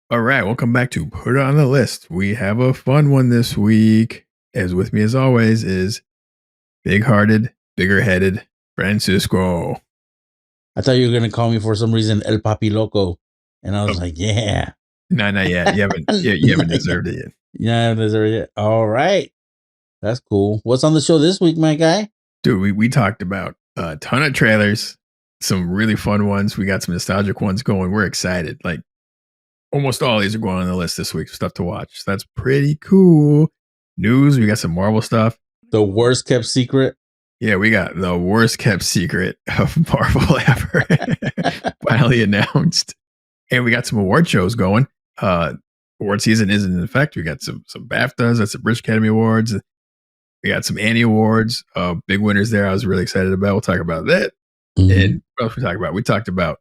All right, welcome back to Put It on the List. We have a fun one this week. As with me as always is big-hearted, bigger-headed Francisco. I thought you were gonna call me for some reason El Papi Loco, and I was like, yeah. No, not yet. You haven't deserved it yet. Yeah, deserved it. All right, that's cool. What's on the show this week, my guy? Dude, we talked about a ton of trailers, some really fun ones. We got some nostalgic ones going. We're excited. Like almost all these are going on the list this week. Stuff to watch. So that's pretty cool. News. We got some Marvel stuff. The worst kept secret. Yeah, we got the worst kept secret of Marvel ever finally announced. And we got some award shows going. Award season isn't in effect. We got some BAFTAs, that's some British Academy Awards. We got some Annie Awards. Big winners there. I was really excited about. We'll talk about that. Mm-hmm. And what else we talk about? We talked about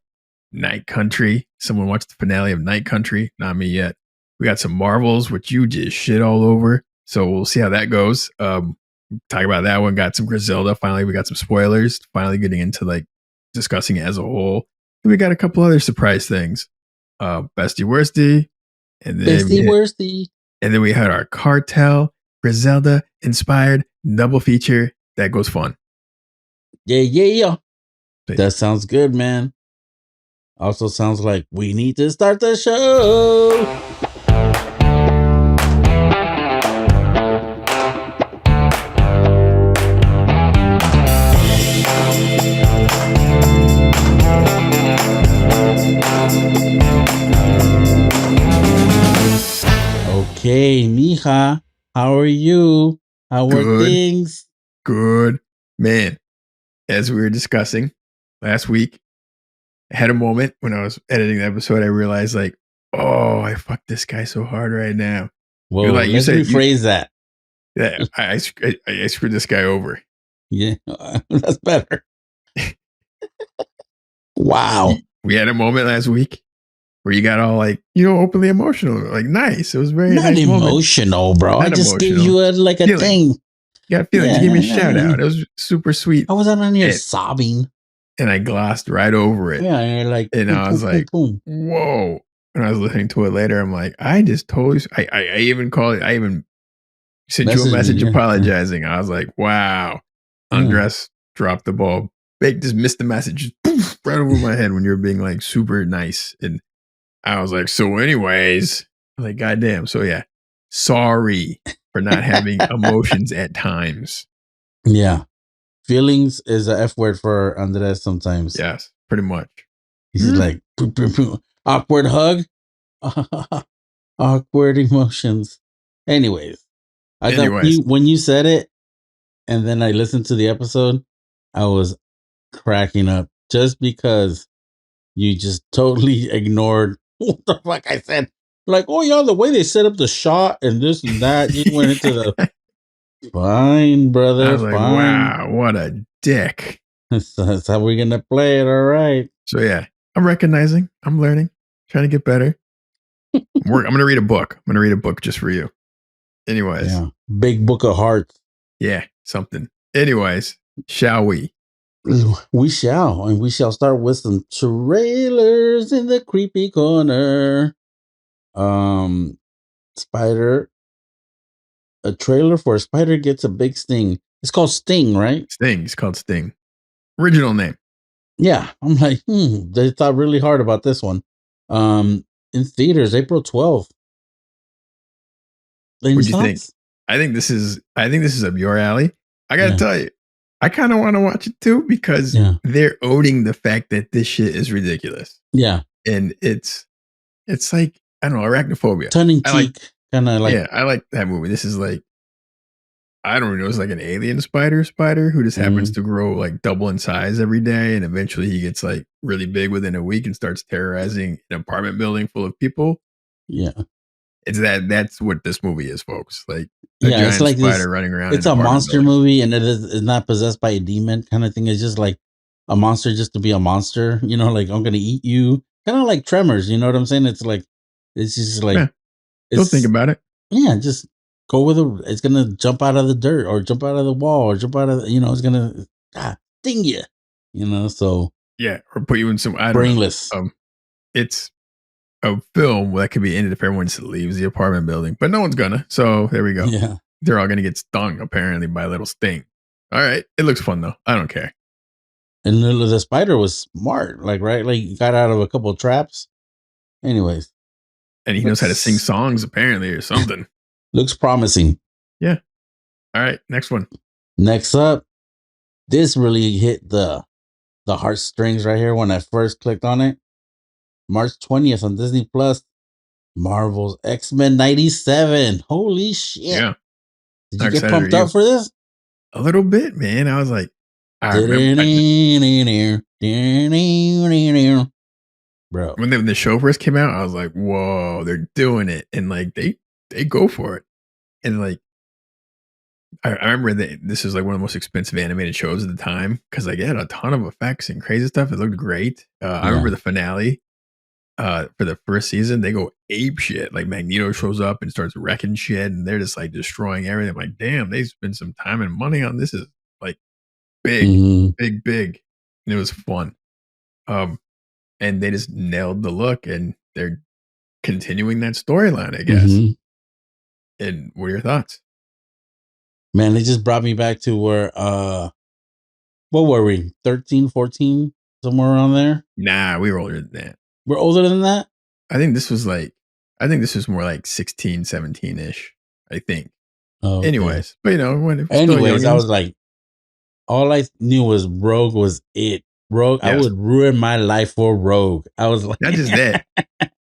Night Country. Someone watched the finale of Night Country. Not me yet. We got some Marvels, which you just shit all over. So we'll see how that goes. Talk about that one. Got some Griselda. Finally, we got some spoilers. Finally getting into like discussing it as a whole. And we got a couple other surprise things. Bestie Worstie. And then Worstie. And then we had our Cartel, Griselda inspired double feature. That goes fun. Yeah. That sounds good, man. Also sounds like we need to start the show. Okay, mija, how are you? How are things? Good, man. As we were discussing last week, I had a moment when I was editing the episode. I realized, like, oh, I fucked this guy so hard right now. Well, like, let's rephrase that. Yeah, I screwed this guy over. Yeah, that's better. Wow. We had a moment last week where you got all like, openly emotional. Like, nice. It was very not nice emotional, moment. Bro. Not I just emotional. gave you a thing. You got feelings. You gave me a shout out. It was super sweet. I was on here sobbing. And I glossed right over it. Yeah, and like, and I was like, whoa. And I was listening to it later. I'm like, I just totally, I even called it, I even sent you a message apologizing. I was like, wow. Undress, dropped the ball. Just missed the message. Poof, right over my head when you were being like super nice. And I was like, so anyways, I'm like, goddamn. So yeah, sorry for not having emotions at times. Yeah. Feelings is a F word for Andres sometimes. Yes, pretty much. He's like, awkward hug. Awkward emotions. Anyways, I thought when you said it, and then I listened to the episode, I was cracking up just because you just totally ignored what the fuck I said. Like, oh yeah, the way they set up the shot and this and that. You went into the fine, brother. I was like, wow, what a dick. That's how we're gonna play it. All right. So yeah, I'm recognizing, I'm learning, trying to get better. I'm gonna read a book. I'm gonna read a book just for you. Anyways. Yeah. Big book of hearts. Yeah, something. Anyways, shall we? We shall. And we shall start with some trailers in the creepy corner. Spider. A trailer for a spider gets a big sting. It's called Sting, right? Sting. It's called Sting. Original name. Yeah. I'm like, they thought really hard about this one. In theaters, April 12th. What do you think? I think this is up your alley. I gotta tell you, I kind of want to watch it too because they're owning the fact that this shit is ridiculous. Yeah. And it's like, I don't know, arachnophobia. Tongue in cheek. Kind of like. Yeah, I like that movie. This is like, I don't know, it's like an alien spider who just happens to grow like double in size every day. And eventually he gets like really big within a week and starts terrorizing an apartment building full of people. Yeah. It's that's what this movie is, folks. Like a giant it's like spider running around. It's a monster movie and it's not possessed by a demon kind of thing. It's just like a monster just to be a monster, like I'm going to eat you. Kind of like Tremors, you know what I'm saying? It's like, it's just like. Don't think about it. Yeah, just go with it. It's going to jump out of the dirt or jump out of the wall or jump out of, it's going to sting you, so. Yeah, or put you in some, brainless. It's a film that could be ended if everyone just leaves the apartment building, but no one's gonna. So there we go. Yeah. They're all gonna get stung apparently by a little sting. All right, it looks fun though. I don't care. And the spider was smart, like right, like he got out of a couple of traps. Anyways, and he knows how to sing songs apparently or something. Looks promising. Yeah. All right, next one. Next up, this really hit the heartstrings right here when I first clicked on it. March 20th on Disney Plus. Marvel's X-Men 97. Holy shit. Yeah. Did you get pumped up for this? A little bit, man. I was like, I remember. Bro. When the show first came out, I was like, whoa, they're doing it. And like they go for it. And like I remember that this is like one of the most expensive animated shows at the time because like it had a ton of effects and crazy stuff. It looked great. I remember the finale for the first season. They go ape shit. Like Magneto shows up and starts wrecking shit, and they're just like destroying everything. I'm like, damn, they spent some time and money on this. Is like big, big, and it was fun. And they just nailed the look, and they're continuing that storyline, I guess. And what are your thoughts? Man, they just brought me back to where what were we? 13, 14, somewhere around there? Nah, we were older than that. We're older than that? I think this was more like 16, 17-ish, I think. Oh, okay. Anyways, but you know, I was like, all I knew was Rogue was it. Rogue, yes. I would ruin my life for Rogue. I was like, not just that.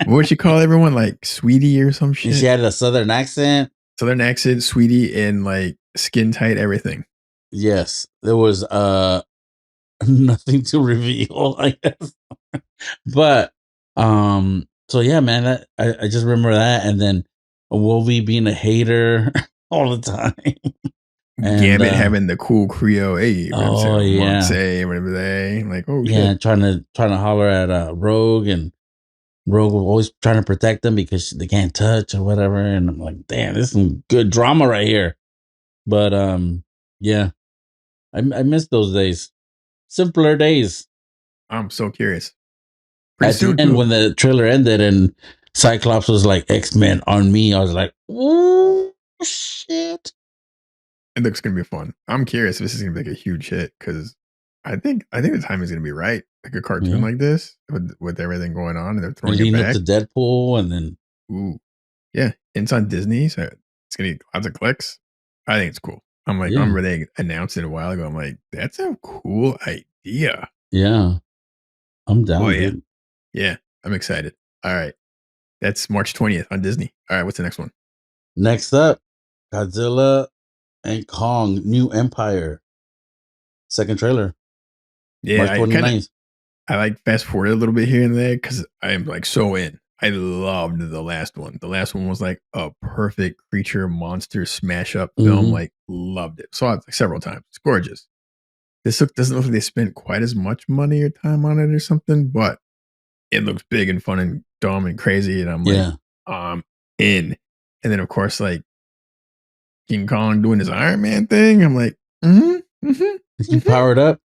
What would you call everyone? Like Sweetie or some shit? And she had a southern accent. Sweetie, and like skin tight everything. Yes. There was nothing to reveal, I guess. But so yeah, man, I just remember that, and then Wolvie being a hater all the time. And, Gambit having the cool Creole, hey, oh yeah, say whatever they like. Oh yeah, shit. trying to holler at Rogue, and Rogue was always trying to protect them because they can't touch or whatever. And I'm like, damn, this is some good drama right here. But yeah, I miss those days, simpler days. I'm so curious. At the end, when the trailer ended and Cyclops was like, X-Men on me, I was like, oh shit. It looks gonna be fun. I'm curious if this is gonna be like a huge hit because I think the timing is gonna be right. Like a cartoon like this with everything going on, and they're throwing it back up to Deadpool, and then yeah, and it's on Disney, so it's gonna get lots of clicks. I think it's cool. I'm like, I remember they announced it a while ago. I'm like, that's a cool idea. Yeah, I'm down. Dude. Yeah, I'm excited. All right, that's March 20th on Disney. All right, what's the next one? Next up, Godzilla and Kong: New Empire. Second trailer. Yeah, March 29th. I like fast forward a little bit here and there because I am like so in. I loved the last one. The last one was like a perfect creature monster smash up film. Like loved it. Saw it like several times. It's gorgeous. This doesn't look like they spent quite as much money or time on it or something, but it looks big and fun and dumb and crazy. And I'm like, I'm in. And then of course, like King Kong doing his Iron Man thing. I'm like, You powered up?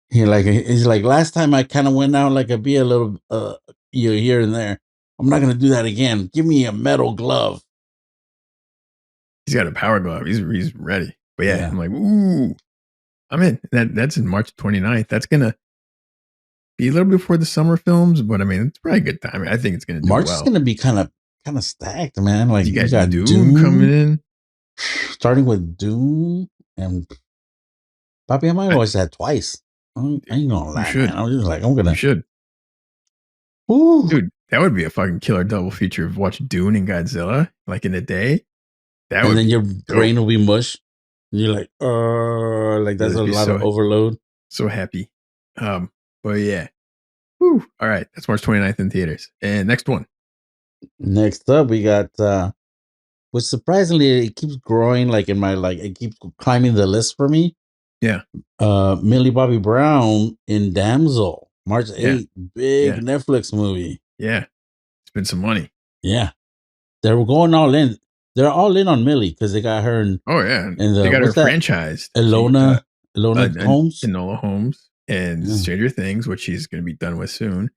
He's like, last time I kind of went out like a little here and there. I'm not gonna do that again. Give me a metal glove. He's got a power glove. He's ready. But yeah, I'm like, ooh, I'm in. That's in March 29th. That's gonna be a little before the summer films, but I mean, it's probably a good time. I think it's gonna do March is gonna be kind of stacked, man. Like you got Doom coming in, starting with Doom and Papi, I might watch that twice. I ain't gonna lie, man. I'm just like, I'm gonna. You should. Ooh. Dude, that would be a fucking killer double feature of watch Dune and Godzilla like in a day. And then your brain will be mush. You're like that's a lot of overload. So happy. But yeah. Woo. All right. That's March 29th in theaters. And next one. Next up, we got which surprisingly it keeps growing, like in my it keeps climbing the list for me. Yeah. Millie Bobby Brown in Damsel, March 8th, big Netflix movie. Yeah. Spend some money. Yeah. They were going all in. They're all in on Millie because they got her in. Oh yeah. And they got her franchised. Enola Holmes. Enola Holmes and Stranger Things, which she's going to be done with soon.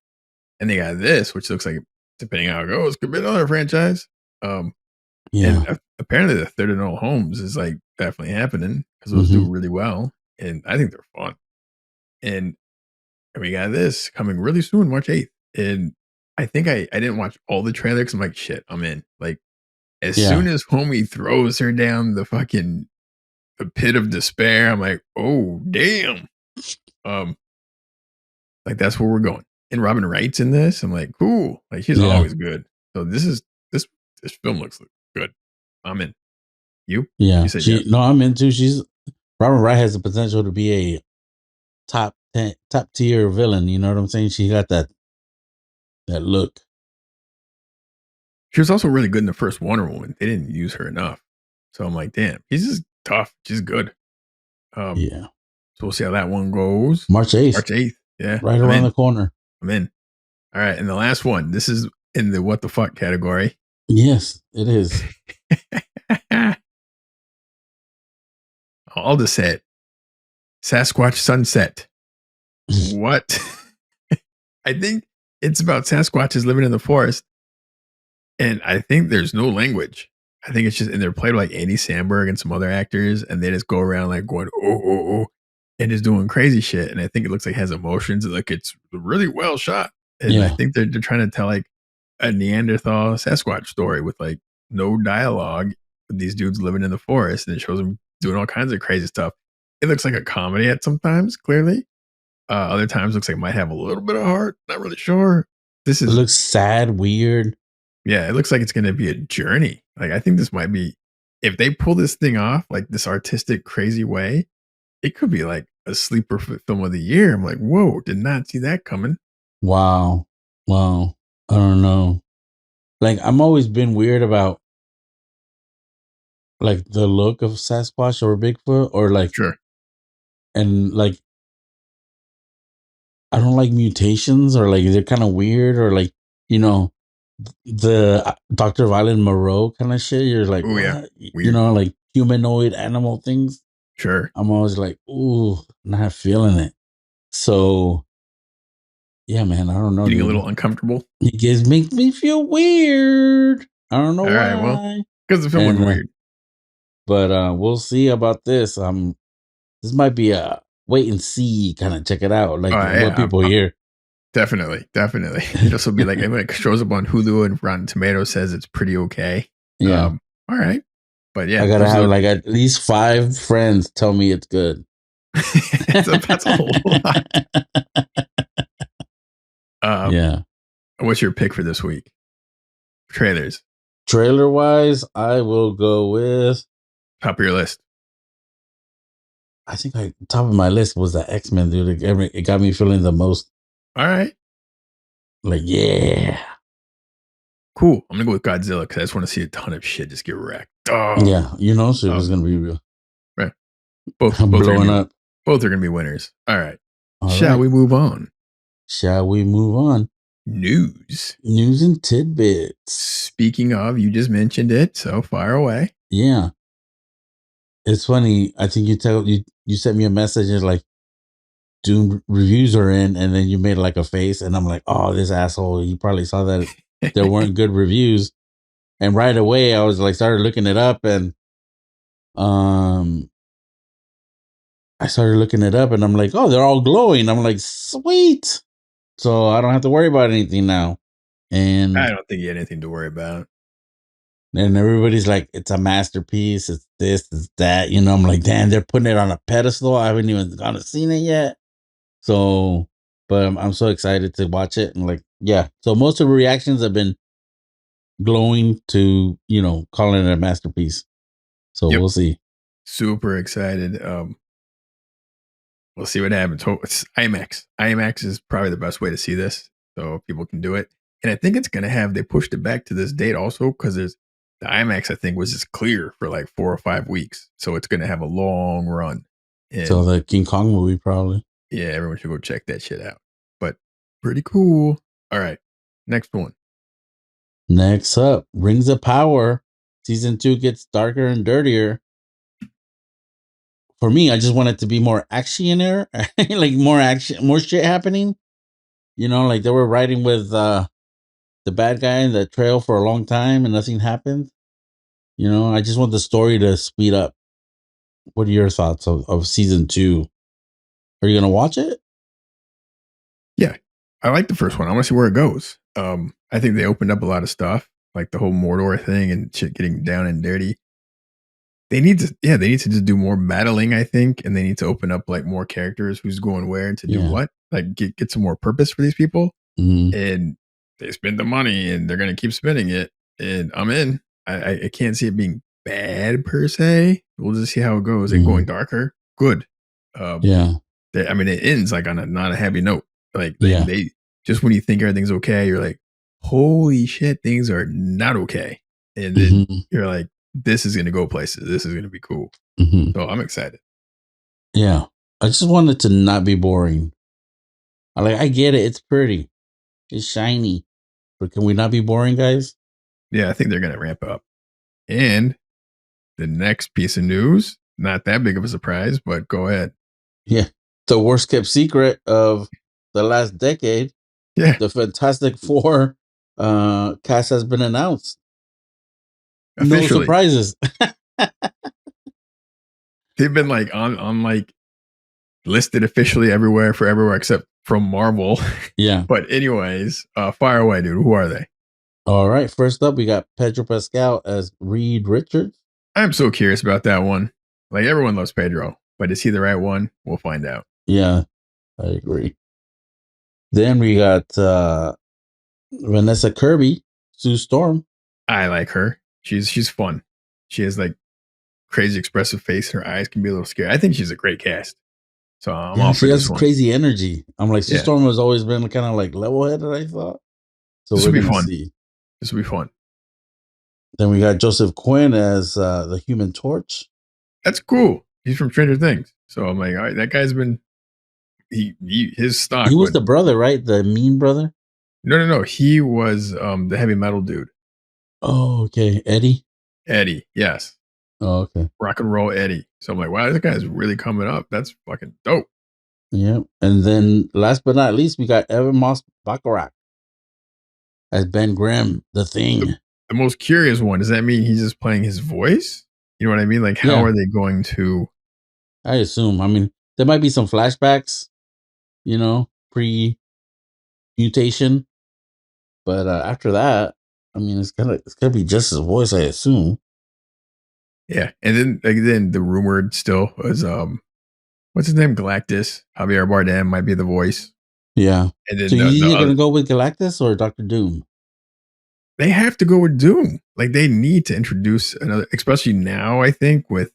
And they got this, which looks like, depending on how it goes, could be another franchise. Yeah. And apparently the third and all homes is like definitely happening because those do really well. And I think they're fun. And we got this coming really soon, March 8th. And I think I didn't watch all the trailers. I'm like, shit, I'm in. Like, as soon as homie throws her down the pit of despair, I'm like, oh damn. Like that's where we're going. And Robin Wright's in this. I'm like, cool. Like she's always good. So this film looks good. I'm in. You? Yeah. You said yes. No, I'm into. Robin Wright has the potential to be a top tier villain. You know what I'm saying? She got that look. She was also really good in the first Wonder Woman. They didn't use her enough. So I'm like, damn, she's just tough. She's good. Yeah. So we'll see how that one goes. March 8th. March 8th. Yeah. Right around the corner. I'm in. All right. And the last one. This is in the what the fuck category. Yes, it is. I'll just say it. Sasquatch Sunset. What? I think it's about Sasquatches living in the forest. And I think there's no language. I think it's just, and they're played by like Andy Samberg and some other actors. And they just go around like going, oh, and just doing crazy shit. And I think it looks like it has emotions. Like it's really well shot. And I think they're trying to tell like a Neanderthal Sasquatch story with like no dialogue with these dudes living in the forest. And it shows them doing all kinds of crazy stuff. It looks like a comedy at sometimes, clearly. Other times looks like it might have a little bit of heart. Not really sure. It looks sad, weird. Yeah, it looks like it's going to be a journey. Like I think this might be, if they pull this thing off like this artistic, crazy way, it could be like a sleeper film of the year. I'm like, whoa, did not see that coming. Wow. I don't know. Like I'm always been weird about like the look of Sasquatch or Bigfoot or like sure. And like I don't like mutations or like they're kind of weird or like, you know, the Dr. Violet Moreau kind of shit. You're like, what? Yeah. You know, like humanoid animal things. Sure. I'm always like, ooh, not feeling it. So, yeah, man, I don't know. Getting a little uncomfortable. It makes me feel weird. I don't know why. Right, well, because the film was weird. But we'll see about this. This might be a wait and see kind of check it out. Like what people hear. Definitely. This will be like it shows up on Hulu and Rotten Tomatoes says it's pretty okay. Yeah. All right. But yeah, I gotta have like at least 5 friends tell me it's good. That's a whole lot. Yeah. What's your pick for this week? Trailers. Trailer wise, I will go with top of your list. I think top of my list was the X-Men, dude. It got me feeling the most. All right. Like, yeah. Cool. I'm gonna go with Godzilla because I just want to see a ton of shit just get wrecked. Oh. Yeah, you know, so it was gonna be real. Right. Both blowing up. Both are gonna be winners. All right. Shall we move on? News and tidbits. Speaking of, you just mentioned it so far away. Yeah. It's funny. I think you sent me a message and like Doom reviews are in, and then you made like a face, and I'm like, oh, this asshole. He probably saw that there weren't good reviews, and right away I was like, started looking it up, and I started looking it up, and I'm like, oh, they're all glowing. I'm like, sweet. So I don't have to worry about anything now. And I don't think you had anything to worry about. And everybody's like, it's a masterpiece. It's this, it's that. You know, I'm like, damn, they're putting it on a pedestal. I haven't even gone to seen it yet. So, but I'm so excited to watch it. And like, yeah. So most of the reactions have been glowing to, you know, calling it a masterpiece. So we'll see. Super excited. We'll see what happens. It's IMAX. IMAX is probably the best way to see this, so people can do it. And I think it's going to have, they pushed it back to this date also because the IMAX, I think, was just clear for like 4 or 5 weeks. So it's going to have a long run. And so the King Kong movie, probably. Yeah, everyone should go check that shit out. But pretty cool. All right. Next one. Next up, Rings of Power. Season 2 gets darker and dirtier. For me, I just want it to be more action in there. Like more action, more shit happening. Like they were riding with the bad guy in the trail for a long time and nothing happened. I just want the story to speed up. What are your thoughts of season 2? Are you gonna watch it? Yeah, I like the first one. I want to see where it goes. I think they opened up a lot of stuff, like the whole Mordor thing and shit getting down and dirty. They need to just do more battling, I think, and they need to open up like more characters, who's going where and to do what. Like get some more purpose for these people. Mm-hmm. And they spend the money, and they're gonna keep spending it. And I'm in. I can't see it being bad per se. We'll just see how it goes. And going darker, good. Yeah. I mean, it ends like on a not a happy note. Like they just when you think everything's okay, you're like, holy shit, things are not okay. And then you're like, this is gonna go places. This is gonna be cool. So I'm excited. Yeah. I just want it to not be boring. I get it. It's pretty. It's shiny. But can we not be boring, guys? Yeah, I think they're gonna ramp up. And the next piece of news, not that big of a surprise, but go ahead. Yeah. The worst kept secret of the last decade. Yeah. The Fantastic Four cast has been announced. Officially. No surprises. They've been like on like listed officially everywhere except from Marvel. Yeah. But anyways, fire away, dude. Who are they? All right. First up, we got Pedro Pascal as Reed Richards. I'm so curious about that one. Like everyone loves Pedro, but is he the right one? We'll find out. Yeah, I agree. Then we got Vanessa Kirby, Sue Storm. I like her. She's fun. She has like crazy expressive face. Her eyes can be a little scary. I think she's a great cast. So I'm all for she this has one. Crazy energy. I'm like, Sue Storm has always been kind of like level-headed, I thought. So this will be fun. See. This will be fun. Then we got Joseph Quinn as the Human Torch. That's cool. He's from Stranger Things. So I'm like, all right, that guy's been his stock. He was the brother, right? The mean brother? No. He was the heavy metal dude. Oh, okay. Eddie, yes. Oh, okay. Rock and roll Eddie. So I'm like, wow, this guy's really coming up. That's fucking dope. Yeah. And then last but not least, we got Evan Moss Baccarat as Ben Grimm, the Thing. The most curious one, does that mean he's just playing his voice? You know what I mean? Like, how are they going to? I assume. I mean, there might be some flashbacks, pre-mutation. But after that, I mean, it's gonna be just his voice, I assume. Yeah, and then the rumored still was what's his name? Galactus. Javier Bardem might be the voice. Yeah. And then so you're gonna go with Galactus or Dr. Doom? They have to go with Doom. Like they need to introduce another, especially now. I think with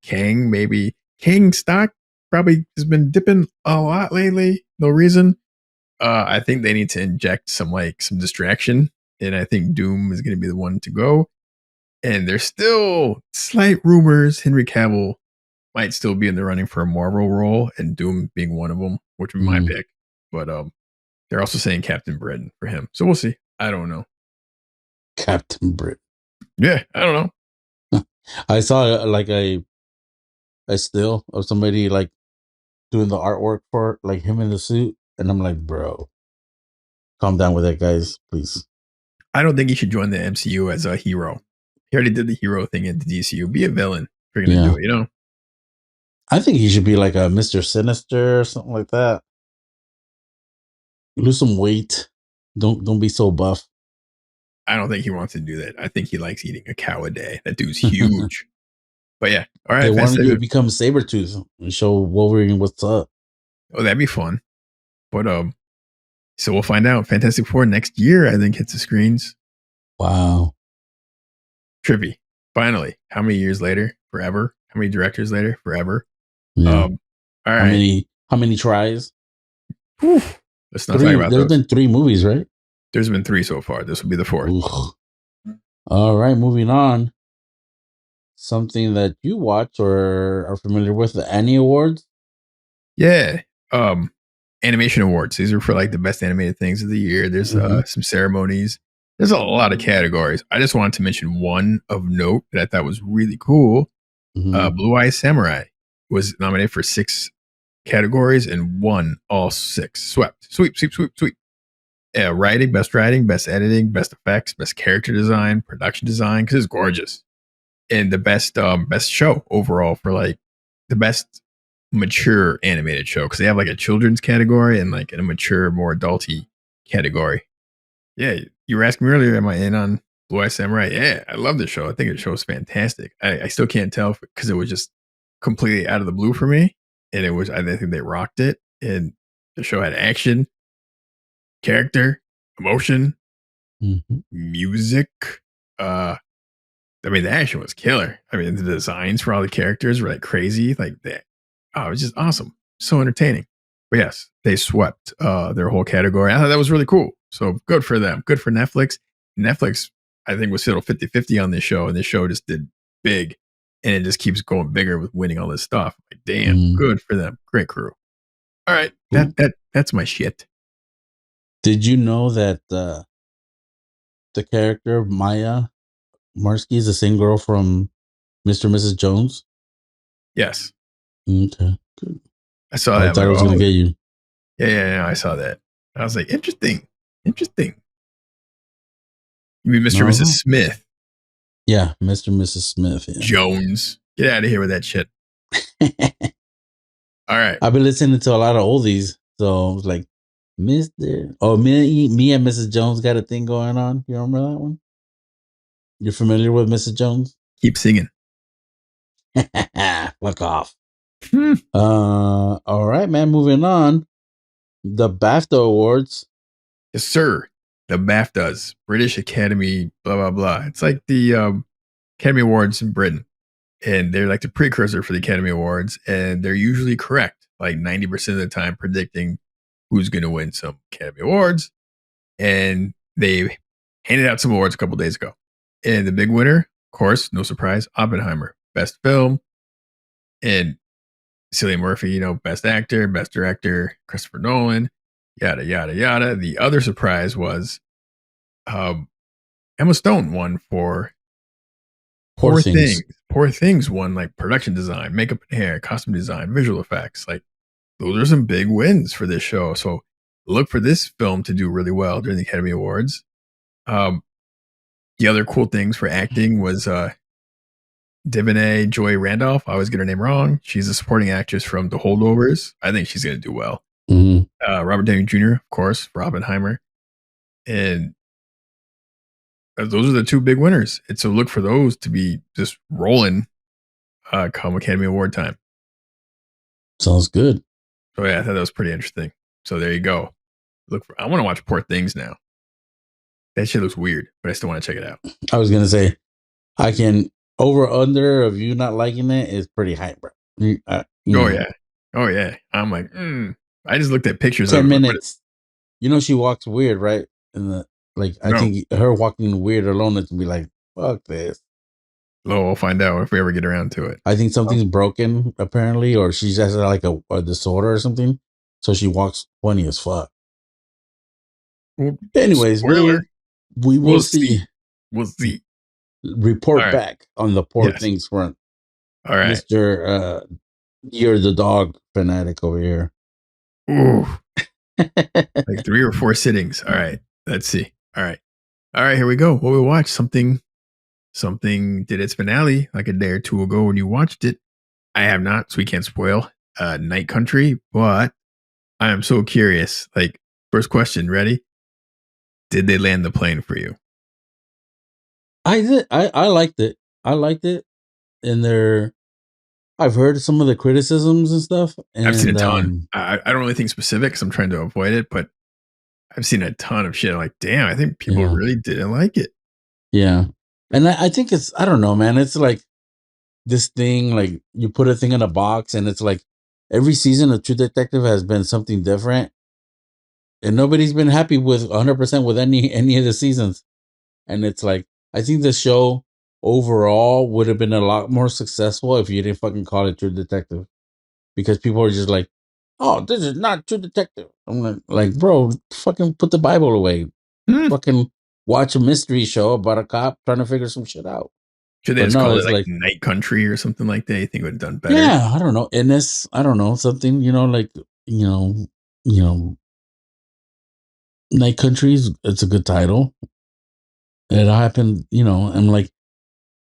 Kang, maybe Kang stock probably has been dipping a lot lately. No reason. I think they need to inject some distraction, and I think Doom is going to be the one to go. And there's still slight rumors Henry Cavill might still be in the running for a Marvel role, and Doom being one of them, which would be my pick. But they're also saying Captain Britain for him, so we'll see. I don't know. Captain Britain. Yeah, I don't know. I saw like a still of somebody like doing the artwork for like him in the suit, and I'm like, bro, calm down with that, guys, please. I don't think he should join the MCU as a hero. He already did the hero thing in the DCU. Be a villain if you're gonna do it, you know? I think he should be like a Mr. Sinister or something like that. Lose some weight. Don't be so buff. I don't think he wants to do that. I think he likes eating a cow a day. That dude's huge. But yeah, all right. They wanted you to become Sabretooth and show Wolverine what's up. Oh, that'd be fun. But so we'll find out. Fantastic Four next year, I think, hits the screens. Wow. Trippy. Finally. How many years later? Forever. How many directors later? Forever. Yeah. All right. How many tries? Whew. Let's not talk about There's been 3 movies, right? There's been 3 so far. This will be the 4th. Ooh. All right, moving on. Something that you watch or are familiar with, the Annie Awards? Yeah. Animation awards. These are for like the best animated things of the year. There's some ceremonies. There's a lot of categories. I just wanted to mention one of note that I thought was really cool. Blue Eye Samurai was nominated for 6 categories and won all 6. Sweep. writing, best editing, best effects, best character design, production design, because it's gorgeous, and the best show overall for like the best mature animated show, because they have like a children's category and like a mature, more adulty category. Yeah, you were asking me earlier, am I in on Blue Eye Samurai? Yeah, I love the show. I think the show is fantastic. I still can't tell because it was just completely out of the blue for me, and it was. I think they rocked it, and the show had action, character, emotion, music. Uh, I mean, the action was killer. I mean, the designs for all the characters were like crazy, like that. Oh, it was just awesome, so entertaining. But yes, they swept their whole category. I thought that was really cool. So good for them. Good for Netflix. Netflix, I think, was still 50-50 on this show, and this show just did big, and it just keeps going bigger with winning all this stuff. Like, damn, good for them. Great crew. All right, that's my shit. Did you know that the character Maya Marsky is the same girl from Mr. and Mrs. Jones? Yes. Okay, good. I saw that. I thought I was going to get you. Yeah, I saw that. I was like, interesting. You mean Mr. and Mrs. Smith? Yeah, Mr. and Mrs. Smith. Yeah. Jones. Get out of here with that shit. All right. I've been listening to a lot of oldies, so I was like, Mr. Oh, me and Mrs. Jones got a thing going on. You remember that one? You're familiar with Mrs. Jones? Keep singing. Fuck off. All right, man. Moving on. The BAFTA Awards. Yes, sir. The BAFTAs, British Academy, blah blah blah. It's like the Academy Awards in Britain, and they're like the precursor for the Academy Awards, and they're usually correct, like 90% of the time, predicting who's going to win some Academy Awards. And they handed out some awards a couple days ago, and the big winner, of course, no surprise, Oppenheimer, best film, and Cillian Murphy, best actor, best director, Christopher Nolan, yada yada yada. The other surprise was Emma Stone won for Poor Things. Poor Things won like production design, makeup and hair, costume design, visual effects. Like, those are some big wins for this show. So look for this film to do really well during the Academy Awards. The other cool things for acting was Divinay Joy Randolph. I always get her name wrong. She's a supporting actress from The Holdovers. I think she's going to do well. Robert Downey Jr., of course, for Oppenheimer. And those are the two big winners. And so look for those to be just rolling come Academy Award time. Sounds good. So yeah, I thought that was pretty interesting. So there you go. I want to watch Poor Things now. That shit looks weird, but I still want to check it out. I was going to say, I can over under of you not liking it is pretty high, bro. Oh yeah. I'm like, I just looked at pictures 10 minutes. She walks weird, right? I think her walking weird alone is to be like, fuck this. Well, we'll find out if we ever get around to it. I think something's broken apparently, or she has like a disorder or something. So she walks funny as fuck. Well, anyways, we will see. We'll see. Report back on the Poor Things front. All right. Mr. You're the dog fanatic over here. Ooh. Like 3 or 4 sittings. All right. Let's see. All right, here we go. Well, we watched something did its finale like a day or two ago when you watched it. I have not, so we can't spoil Night Country, but I am so curious. Like, first question, ready? Did they land the plane for you? I did. I liked it. And I've heard some of the criticisms and stuff. And, I've seen a ton. I don't really think specifics. I'm trying to avoid it, but I've seen a ton of shit. I'm like, damn, I think people really didn't like it. Yeah. And I think I don't know, man. It's like this thing, like you put a thing in a box and it's like every season of True Detective has been something different. And nobody's been happy with 100% with any of the seasons. And it's like, I think the show overall would have been a lot more successful if you didn't fucking call it True Detective. Because people are just like, oh, this is not True Detective. I'm like, bro, fucking put the Bible away. Fucking watch a mystery show about a cop trying to figure some shit out. Should they just call it like Night Country or something like that? You think it would have done better? Yeah, I don't know. I don't know, something, like, Night Countries, it's a good title. It happened, and like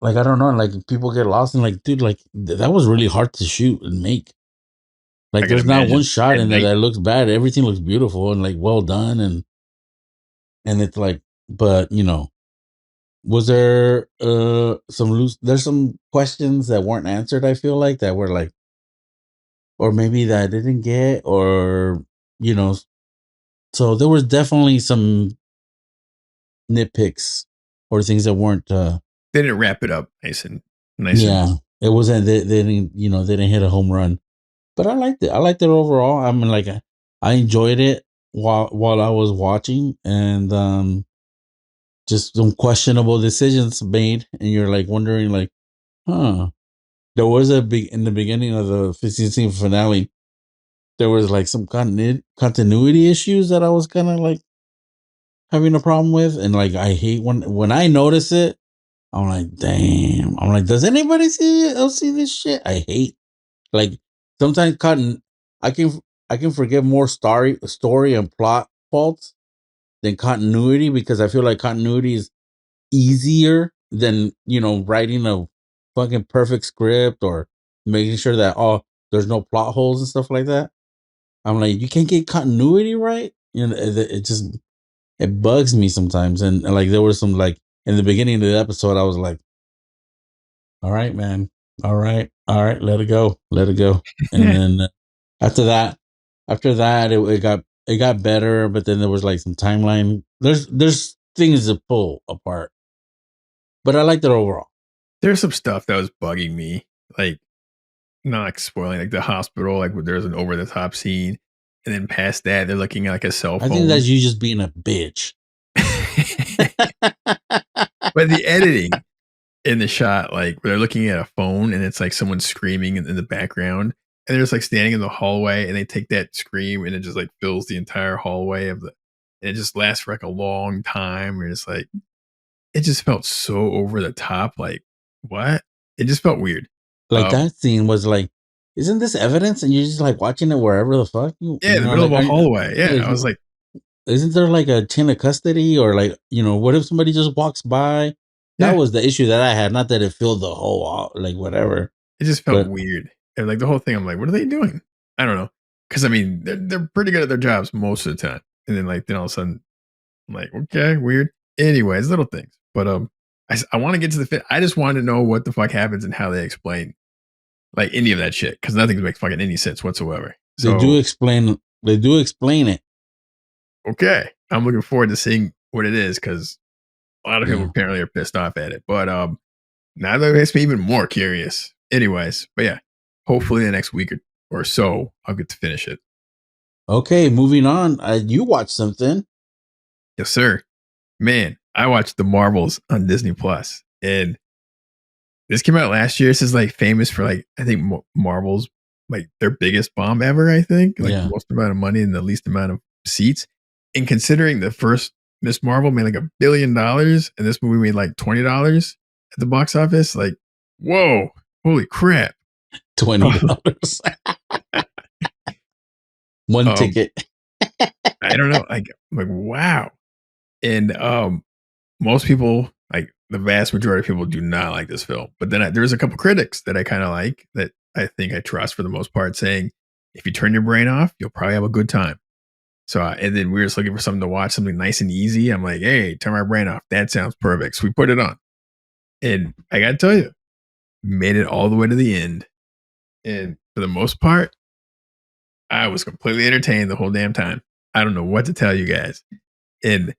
I don't know, like people get lost and like, dude, like that was really hard to shoot and make. I Like, can there's not one imagine shot at in there night. that looks bad. Everything looks beautiful and like well done, and it's like, but was there some loose? There's some questions that weren't answered. I feel like that were like, or maybe that I didn't get, or you know, so there was definitely some nitpicks or things that weren't. They didn't wrap it up nice and. Yeah, it wasn't. They didn't. They didn't hit a home run. But I liked it. I liked it overall. I mean, like I enjoyed it while I was watching, and just some questionable decisions made, and you're like wondering, like, huh? There was a big in the beginning of the 15th finale. There was like some continuity issues that I was kind of like having a problem with, and like I hate when I notice it. I'm like, damn. I'm like, does anybody see this shit? I hate like sometimes cotton. I can I can forgive more story and plot faults than continuity because I feel like continuity is easier than writing a fucking perfect script or making sure that there's no plot holes and stuff like that. I'm like, you can't get continuity right. It just it bugs me sometimes. And like there was some like in the beginning of the episode, I was like, all right, man. All right, let it go. Let it go. And then after that, it got better, but then there was like some timeline. There's things to pull apart. But I liked it overall. There's some stuff that was bugging me, like not like spoiling, like the hospital, like there's an over the top scene, and then past that, they're looking at like a cell I think phone. that's you just being a bitch. But the editing in the shot, like where they're looking at a phone and it's like someone screaming in the background, and they're just like standing in the hallway, and they take that scream and it just like fills the entire hallway and it just lasts for like a long time. And it's like it just felt so over the top. Like what? It just felt weird. Like that scene was like, isn't this evidence? And you're just like watching it wherever the fuck Yeah, in the middle like, of a hallway. Yeah, like, I was like, isn't there like a chain of custody or like what if somebody just walks by? That yeah, was the issue that I had. Not that it filled the whole like whatever, it just felt but weird. And like the whole thing, I'm like, what are they doing? I don't know. Because I mean, they're pretty good at their jobs most of the time. And then all of a sudden, I'm like, okay, weird. Anyways, little things. But I want to get to the fit. I just want to know what the fuck happens and how they explain like any of that shit because nothing makes fucking any sense whatsoever. they do So explain. They do explain it. okay, I'm looking forward to seeing what it is because a lot of people Yeah. apparently are pissed off at it. But now that makes me even more curious. Anyways, but yeah, hopefully the next week or so I'll get to finish it. Okay, moving on. You watched something. Yes, sir. Man, I watched the Marvels on Disney Plus, and this came out last year. This is like famous for like I think Marvel's like their biggest bomb ever. I think like the Yeah. most amount of money and the least amount of seats. And considering the first Miss Marvel made like $1 billion, and this movie made like $20 at the box office, like whoa, holy crap! $20. One ticket. I don't know, like wow. And most people, like the vast majority of people, do not like this film. But then there's a couple critics that I kind of like that I think I trust for the most part, saying if you turn your brain off, you'll probably have a good time. So and then we were just looking for something to watch, something nice and easy. I'm like, hey, turn my brain off. That sounds perfect. So we put it on, and I got to tell you, made it all the way to the end, and for the most part, I was completely entertained the whole damn time. I don't know what to tell you guys, and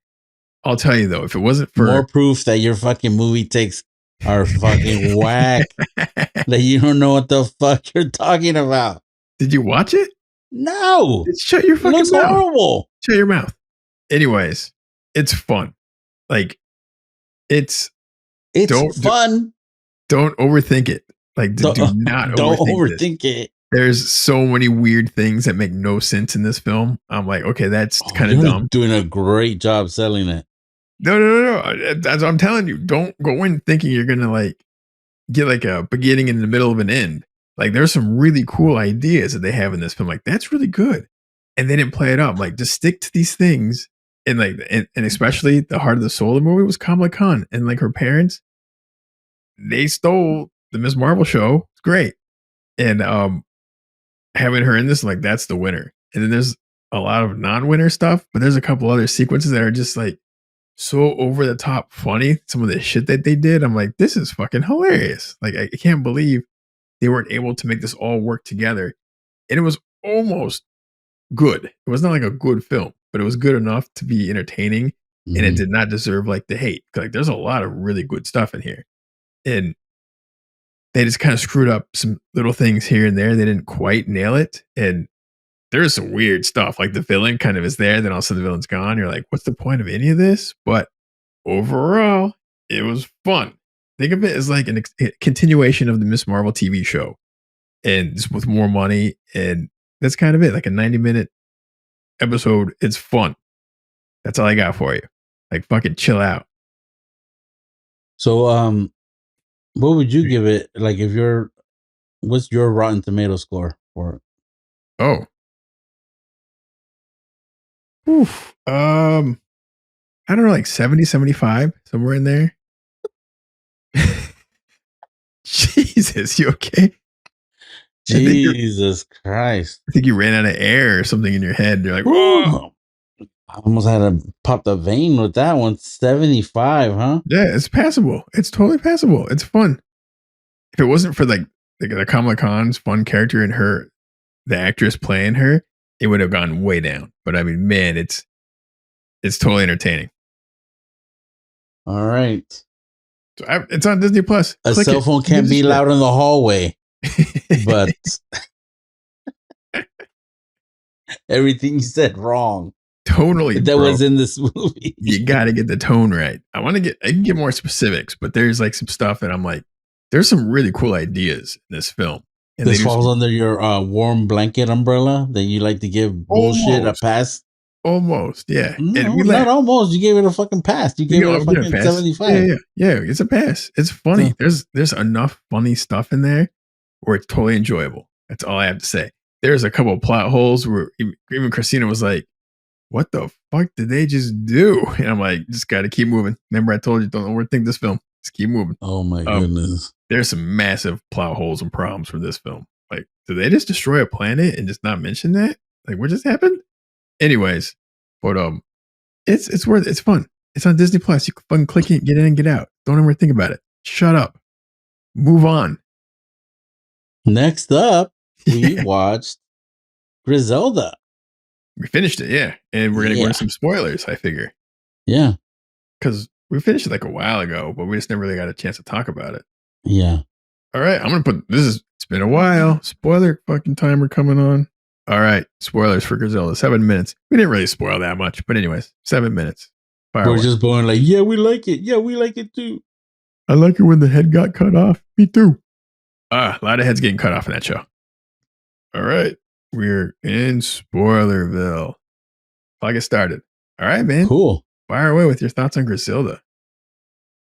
I'll tell you though, if it wasn't for more proof that your fucking movie takes are fucking whack, that you don't know what the fuck you're talking about. Did you watch it? No, Shut your it looks fucking mouth. horrible. Shut your mouth. Anyways, it's fun. Like it's fun. Don't overthink it. Like do not don't overthink it. There's so many weird things that make no sense in this film. I'm like, okay, that's kind of dumb. Doing a great job selling it. No. That's what I'm telling you. Don't go in thinking you're gonna like get like a beginning in the middle of an end. Like there's some really cool ideas that they have in this film. Like that's really good. And they didn't play it up. Like just stick to these things and like, and especially the heart of the soul of the movie was Kamala Khan, and like her parents, they stole the Miss Marvel show. It's great, and having her in this, like, that's the winner. And then there's a lot of non-winner stuff, but there's a couple other sequences that are just like so over the top funny. Some of the shit that they did, I'm like, this is fucking hilarious. Like, I can't believe they weren't able to make this all work together. And it was almost good. It was not like a good film, but it was good enough to be entertaining. And it did not deserve like the hate. Like, there's a lot of really good stuff in here. And they just kind of screwed up some little things here and there. They didn't quite nail it. And there's some weird stuff. Like the villain kind of is there, then also the villain's gone. You're like, what's the point of any of this? But overall, it was fun. Think of it as like a continuation of the Miss Marvel TV show, and just with more money. And that's kind of it. Like a 90-minute episode. It's fun. That's all I got for you. Like, fucking chill out. So, what would you give it? Like, what's your Rotten Tomato score for it? Oh. Oof. I don't know, like 70, 75, somewhere in there. Jesus, you okay? Jesus Christ. I think you ran out of air or something in your head. You're like, whoa. I almost had to pop the vein with that one. 75, huh? Yeah, it's passable. It's totally passable. It's fun. If it wasn't for like the Kamala Khan's fun character and the actress playing her, it would have gone way down. But I mean, man, it's totally entertaining. All right. So it's on Disney Plus. A cell phone can't be loud in the hallway, but everything you said wrong. Totally, that was in this movie. You got to get the tone right. I can get more specifics, but there's like some stuff that I'm like, there's some really cool ideas in this film. And this falls under your warm blanket umbrella that you like to give bullshit a pass. Almost, yeah. No, and not almost. You gave it a fucking pass. You gave it a fucking 75. Yeah. It's a pass. It's funny. There's enough funny stuff in there where it's totally enjoyable. That's all I have to say. There's a couple of plot holes where even Christina was like, what the fuck did they just do? And I'm like, just got to keep moving. Remember, I told you, don't overthink this film. Just keep moving. Oh my goodness. There's some massive plot holes and problems for this film. Like, did they just destroy a planet and just not mention that? Like, what just happened? Anyways, but it's worth it. It's fun. It's on Disney Plus. You can fucking click it, get in and get out. Don't ever think about it. Shut up. Move on. Next up, we watched Griselda. We finished it, yeah. And we're gonna go into some spoilers, I figure. Yeah. Because we finished it like a while ago, but we just never really got a chance to talk about it. Yeah. All right. I'm gonna put it's been a while. Spoiler fucking timer coming on. All right, spoilers for Griselda. 7 minutes. We didn't really spoil that much, but anyways, 7 minutes. We're just going like, yeah, we like it. Yeah, we like it too. I like it when the head got cut off. Me too. A lot of heads getting cut off in that show. All right, we're in Spoilerville. I'll get started. All right, man. Cool. Fire away with your thoughts on Griselda.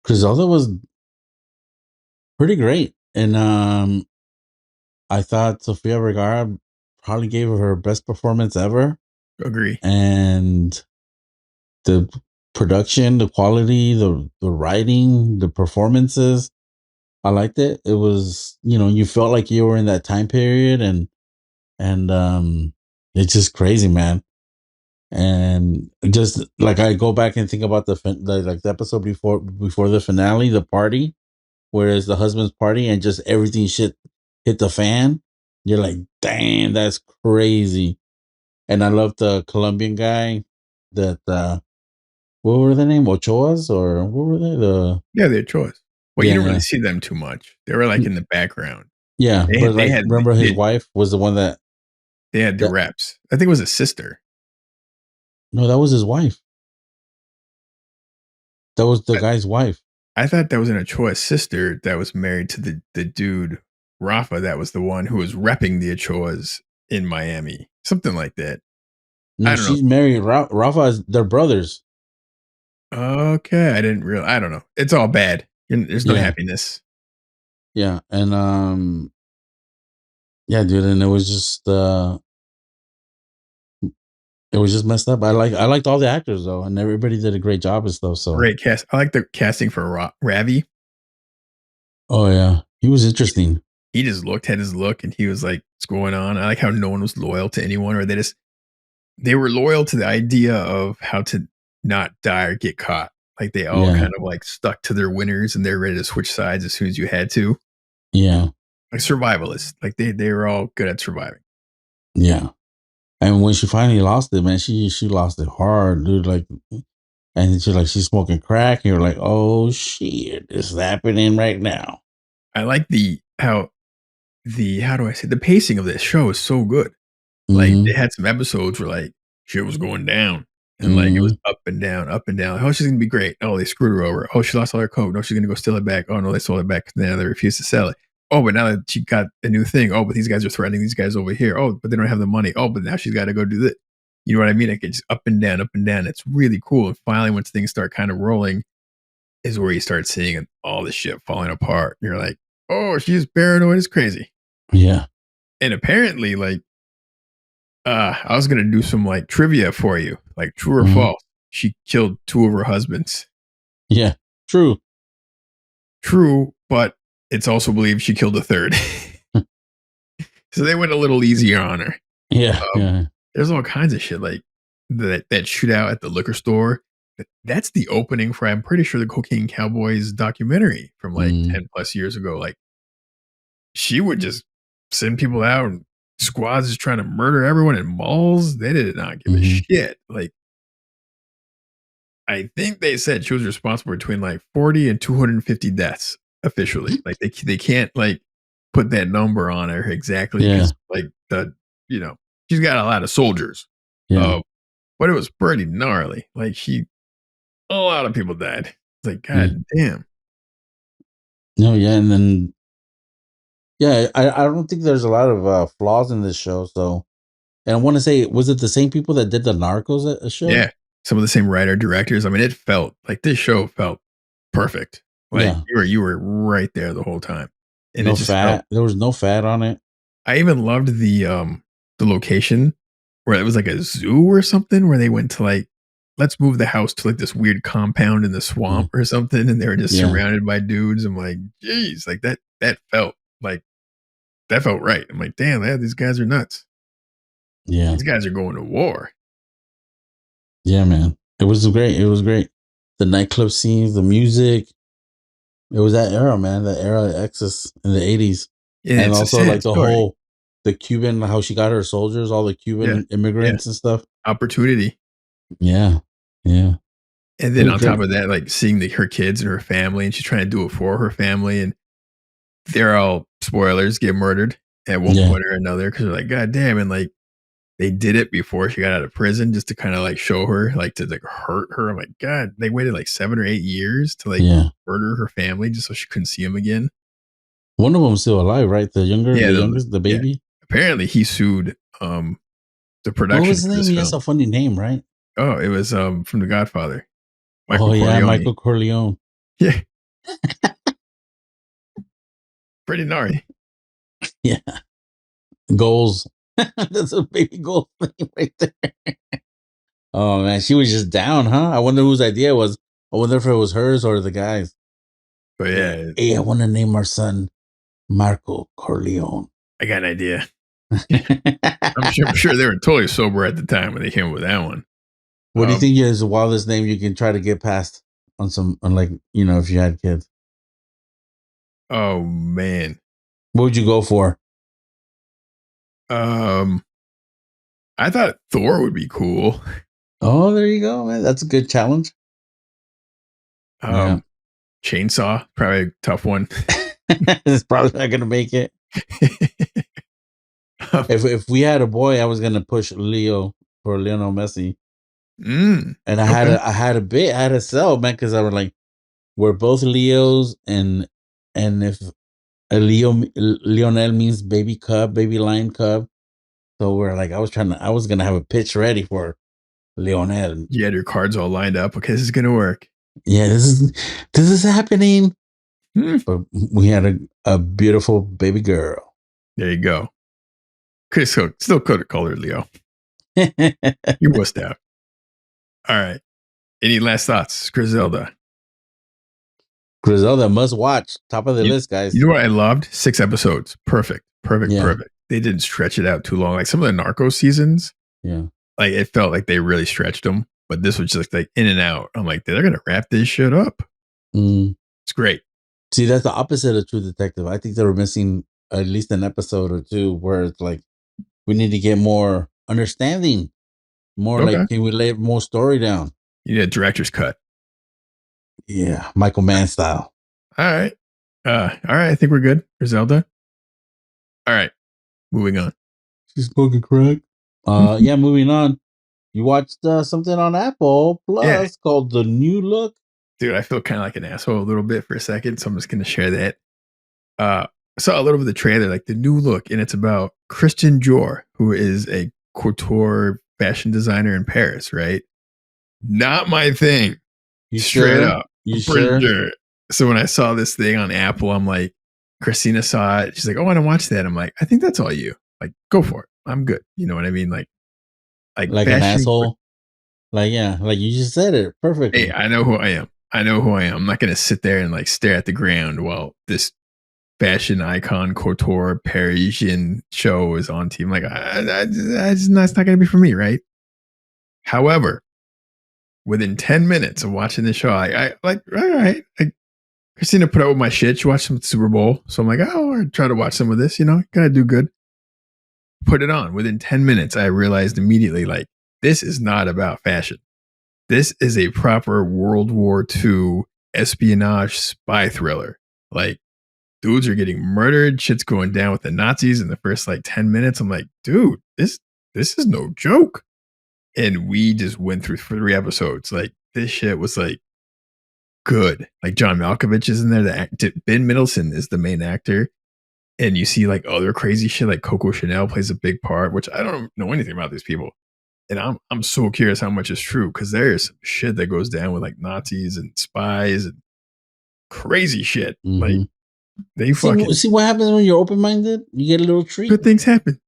Griselda was pretty great, and I thought Sofia Vergara probably gave her best performance ever. Agree. And the production, the quality, the writing, the performances, I liked it. It was, you felt like you were in that time period, and it's just crazy, man. And just like I go back and think about the episode before the finale, the party, whereas the husband's party and just everything shit hit the fan. You're like, damn, that's crazy. And I love the Colombian guy that, what were the name? Ochoas, or what were they? The Ochoas. Well, you don't really see them too much. They were like in the background. Yeah, remember his wife was the one that they had the reps. I think it was a sister. No, that was his wife. That was the guy's wife. I thought that was an Ochoa sister that was married to the dude, Rafa. That was the one who was repping the Ochoas in Miami. Something like that. No, she's married. Rafa, they're brothers. Okay, I didn't realize. I don't know. It's all bad. There's no happiness. Yeah, and yeah, dude, and it was just It was just messed up. I liked all the actors though, and everybody did a great job and stuff. So great cast. I like the casting for Ravi. oh yeah, he was He, interesting. he just had his look, and he was like, "What's going on?" I like how no one was loyal to anyone, or they were loyal to the idea of how to not die or get caught. Like they all Yeah, kind of like stuck to their winners, and they're ready to switch sides as soon as you had to. yeah, Like survivalists, like they were all good at surviving. yeah. And when she finally lost it, man, she lost it hard, dude. Like, and she's smoking crack, and you're like, oh shit, this is happening right now. I like how do I say, the pacing of this show is so good. Like Mm-hmm. they had some episodes where like shit was going down, and like it was Mm-hmm. up and down, up and down. Oh, she's gonna be great. Oh, they screwed her over. Oh, she lost all her coke. No, she's gonna go steal it back. Oh no, they sold it back. Now they refused to sell it. Oh, but now that she got a new thing. Oh, but these guys are threatening these guys over here. Oh, but they don't have the money. Oh, but now she's got to go do this. You know what I mean? It gets up and down, up and down. It's really cool. And finally, once things start kind of rolling, is where you start seeing all the shit falling apart. You're like, oh, she's paranoid as crazy. Yeah. And apparently, like, I was gonna do some like trivia for you, like true or Mm-hmm. false. She killed two of her husbands. Yeah. True. True, but it's also believed she killed a third. So they went a little easier on her. Yeah. Um, Yeah. there's all kinds of shit like that shootout at the liquor store. That's the opening for, I'm pretty sure, the Cocaine Cowboys documentary from like Mm, 10 plus years ago. Like she would just send people out, and squads just trying to murder everyone in malls. They did not give a mm-hmm. shit. Like I think they said she was responsible for between like 40 and 250 deaths officially. Like they can't like put that number on her exactly Yeah. because like she's got a lot of soldiers. Yeah. Uh, but it was pretty gnarly. Like a lot of people died. It's like, Yeah. God damn. No, yeah, and then yeah, I don't think there's a lot of flaws in this show. So, and I want to say, was it the same people that did the Narcos show? Yeah. Some of the same writer directors. I mean, it felt like this show felt perfect. Like Yeah, you were right there the whole time. And it no just felt, fat. There was no fat on it. I even loved the location where it was like a zoo or something where they went to like, let's move the house to like this weird compound in the Yeah, swamp or something, and they were just yeah, surrounded by dudes. I'm like, geez, like like that felt right. I'm like, damn, these guys are nuts. yeah, These guys are going to war. yeah, man. It was great. It was great. The nightclub scenes, the music. It was that era, man. That era of Exodus in the '80s, And and it's a also sad like the story. whole the Cuban, how she got her soldiers, all the Yeah. Cuban Yeah. immigrants and stuff. Opportunity. Yeah, yeah. And It then was on top great. of that, like seeing her kids and her family, and she's trying to do it for her family, and they're all, spoilers, get murdered at one Yeah, point or another because they're like, God damn, and like they did it before she got out of prison just to kind of like show her, like to like hurt her. I'm like, God, they waited like 7 or 8 years to like yeah. murder her family just so she couldn't see him again. One of them's still alive, right? Yeah, The youngest, the yeah. baby. Apparently, he sued the What production was his for name? this He has film. a funny name, right? Oh, it was from The Godfather, Oh Michael yeah, Corleone. Michael Corleone. Yeah, pretty gnarly. Yeah, goals. That's a baby goals name right there. Oh man, she was just down, huh? I wonder whose idea it was. I wonder if it was hers or the guy's. But Like, yeah, hey, I want to name our son Marco Corleone. I got an idea. I'm sure they were totally sober at the time when they came up with that one. What do you think is the wildest name you can try to get past on like, if you had kids? Oh man. What would you go for? Um, I thought Thor would be cool. Oh, there you go, man. That's a good challenge. Yeah. Um, Chainsaw, probably a tough one. It's probably not gonna make it. If we had a boy, I was gonna push Leo for Lionel Messi, and Okay. I had a sell, man, because I was like, we're both Leos, and if a Lionel means baby cub, baby lion cub, so we're like, I was gonna have a pitch ready for Lionel. You had your cards all lined up. Okay, this is gonna work. Yeah, this is happening. Hmm. But we had a beautiful baby girl. There you go. Still could have called her Leo. You must have. All right. Any last thoughts, Griselda? Griselda must watch. Top of the list, guys. You know what I loved? 6 episodes. Perfect. They didn't stretch it out too long. Like some of the Narco seasons. Yeah. Like it felt like they really stretched them, but this was just like in and out. I'm like, they're gonna wrap this shit up. It's great. See, that's the opposite of True Detective. I think they were missing at least an episode or two where it's like we need to get more understanding, more like can we lay more story down? You need a director's cut. Yeah, Michael Mann style. All right. I think we're good. Griselda. All right. Moving on. She's smoking crack. Yeah, moving on. You watched something on Apple Plus called The New Look. Dude, I feel kind of like an asshole a little bit for a second, so I'm just going to share that. I saw a little bit of the trailer, like The New Look, and it's about Christian Dior, who is a couture fashion designer in Paris, right? Not my thing. You straight sure? up. You sure? So when I saw this thing on Apple, I'm like, Christina saw it. She's like, oh, I want to watch that. I'm like, I think that's all you. Like, go for it. I'm good. You know what I mean? Like an asshole. Like, yeah, like you just said it perfectly. Hey, I know who I am. I'm not going to sit there and like stare at the ground while this fashion icon couture Parisian show is on TV. Like, it's not going to be for me, right? However, within 10 minutes of watching the show, I like, all right. Christina put up with my shit. She watched some Super Bowl. So I'm like, oh, I'll try to watch some of this, gotta do good. Put it on. Within 10 minutes, I realized immediately, like, this is not about fashion. This is a proper World War II espionage spy thriller. Like, dudes are getting murdered. Shit's going down with the Nazis in the first like 10 minutes. I'm like, dude, this is no joke. And we just went through 3 episodes. Like, this shit was like good. Like, John Malkovich is in there. Ben Mendelsohn is the main actor. And you see like other crazy shit, like Coco Chanel plays a big part, which I don't know anything about these people. And I'm so curious how much is true, because there's some shit that goes down with like Nazis and spies and crazy shit. Like, they see what happens when you're open-minded? You get a little treat. Good things happen.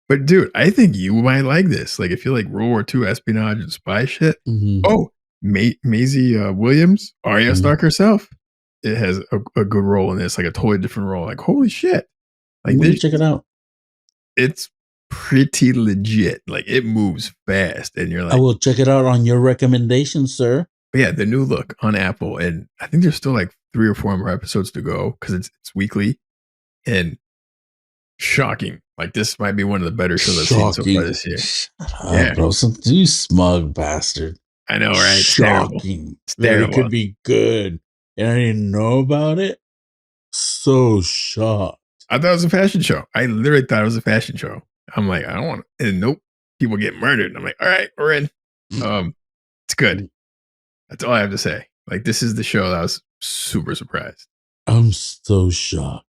But dude, I think you might like this. Like, if you like World War II espionage and spy shit. Oh, Maisie Williams, Arya Stark herself, it has a good role in this, like a totally different role. Like, holy shit! Like, check it out. It's pretty legit. Like, it moves fast, and you're like, I will check it out on your recommendation, sir. But yeah, The New Look on Apple, and I think there's still like 3 or 4 more episodes to go because it's weekly, and shocking. Like, this might be one of the better shows I've seen so far this year. Shut up, bro. You smug bastard. I know, right? Shocking. It's terrible. It could be good, and I didn't know about it. So shocked. I thought it was a fashion show. I literally thought it was a fashion show. I'm like, I don't want to. And nope, people get murdered. I'm like, all right, we're in. It's good. That's all I have to say. Like, this is the show that I was super surprised. I'm so shocked.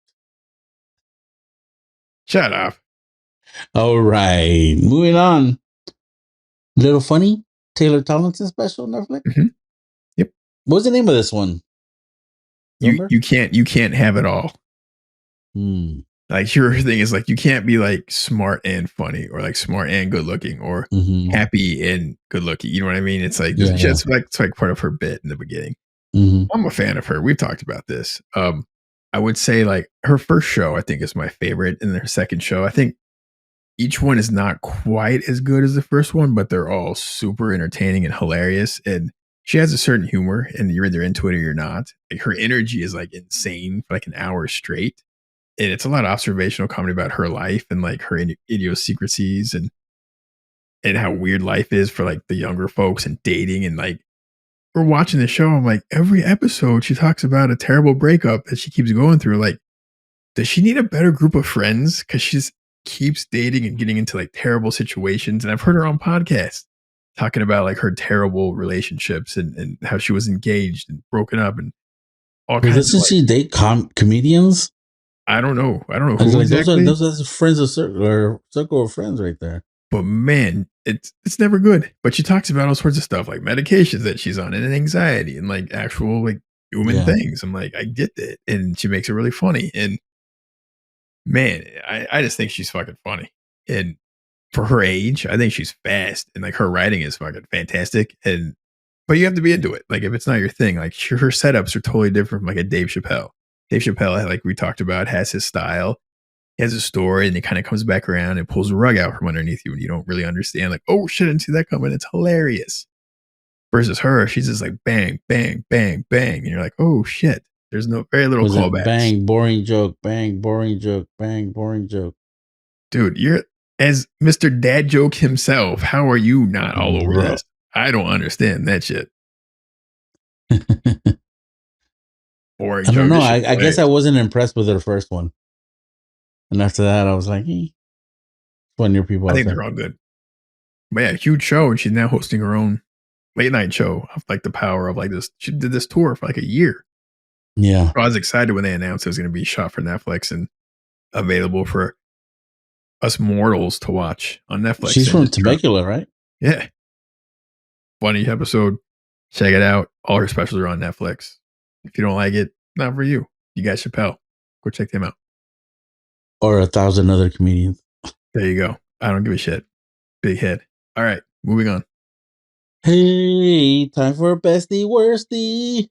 Shut up. All right, moving on. Little Funny, Taylor Tomlinson special, Netflix. Yep. What's the name of this one? You can't have it all. Like, your thing is like, you can't be like smart and funny, or like smart and good looking, or happy and good looking. You know what I mean? It's like, it's like part of her bit in the beginning. I'm a fan of her. We've talked about this. I would say like her first show, I think, is my favorite, and her second show, I think each one is not quite as good as the first one, but they're all super entertaining and hilarious. And she has a certain humor, and you're either into it or you're not. Like, her energy is like insane for like an hour straight. And it's a lot of observational comedy about her life and like her idiosyncrasies and how weird life is for like the younger folks and dating. And like, we're watching the show, I'm like, every episode she talks about a terrible breakup that she keeps going through. Like, does she need a better group of friends? Because she just keeps dating and getting into like terrible situations. And I've heard her on podcasts talking about like her terrible relationships and how she was engaged and broken up and all kinds of. Doesn't she date comedians? I don't know who like, exactly. Those are friends of circle of friends right there. But man, it's never good. But she talks about all sorts of stuff, like medications that she's on and anxiety and like actual like human things. I'm like, I get that. And she makes it really funny. And man, I just think she's fucking funny. And for her age, I think she's fast, and like her writing is fucking fantastic. But you have to be into it. Like if it's not your thing, like her setups are totally different from like a Dave Chappelle. Dave Chappelle, like we talked about, has his style, he has a story, and it kind of comes back around and pulls the rug out from underneath you, and you don't really understand. Like, oh shit, I didn't see that coming. It's hilarious. Versus her, she's just like bang, bang, bang, bang, and you're like, oh shit. There's very little callbacks. Bang, boring joke, bang, boring joke, bang, boring joke. Dude, you're as Mr. Dad Joke himself. How are you not all over this? I don't understand that shit. Boring. I don't know. I guess I wasn't impressed with the first one, and after that, I was like, funnier people. I think they're all good. But yeah, huge show, and she's now hosting her own late night show of like the power of like this. She did this tour for like a year. Yeah, I was excited when they announced it was going to be shot for Netflix and available for us mortals to watch on Netflix. She's from Temecula, right? Yeah. Funny episode. Check it out. All her specials are on Netflix. If you don't like it, not for you. You got Chappelle. Go check them out. Or 1,000 other comedians. There you go. I don't give a shit. Big head. All right. Moving on. Hey, time for Bestie Worstie.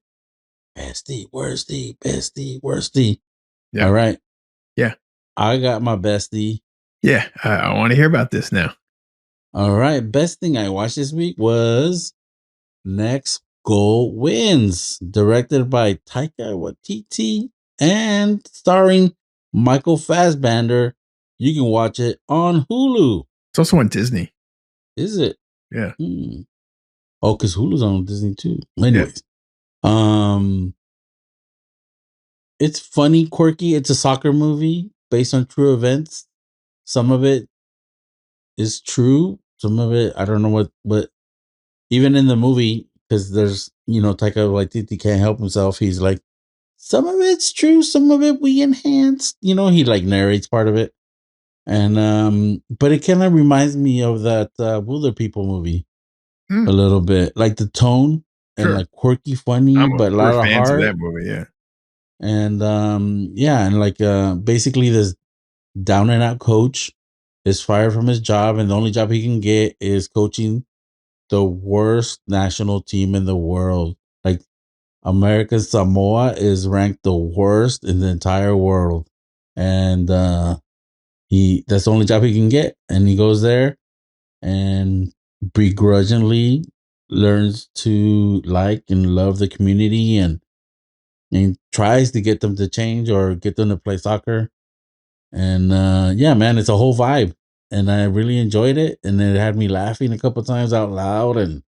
Bestie Worstie. Bestie Worstie. Yeah. All right. Yeah. I got my bestie. Yeah. I want to hear about this now. All right. Best thing I watched this week was Next Goal Wins, directed by Taika Waititi and starring Michael Fassbender. You can watch it on Hulu. It's also on Disney. Is it? Yeah. Oh, because Hulu's on Disney too. Anyways. Yeah. It's funny, quirky. It's a soccer movie based on true events. Some of it is true. Some of it, I don't know what even in the movie, because there's, Taika Waititi can't help himself. He's like, some of it's true, some of it we enhanced. He like narrates part of it. And but it kind of reminds me of that Wilder People movie a little bit. Like the tone and like quirky, funny, but a lot of heart. Of that movie, yeah. And and like basically this down and out coach is fired from his job, and the only job he can get is coaching the worst national team in the world. Like American Samoa is ranked the worst in the entire world. And that's the only job he can get. And he goes there and begrudgingly learns to like and love the community and tries to get them to change or get them to play soccer. And man, it's a whole vibe. And I really enjoyed it. And it had me laughing a couple times out loud. And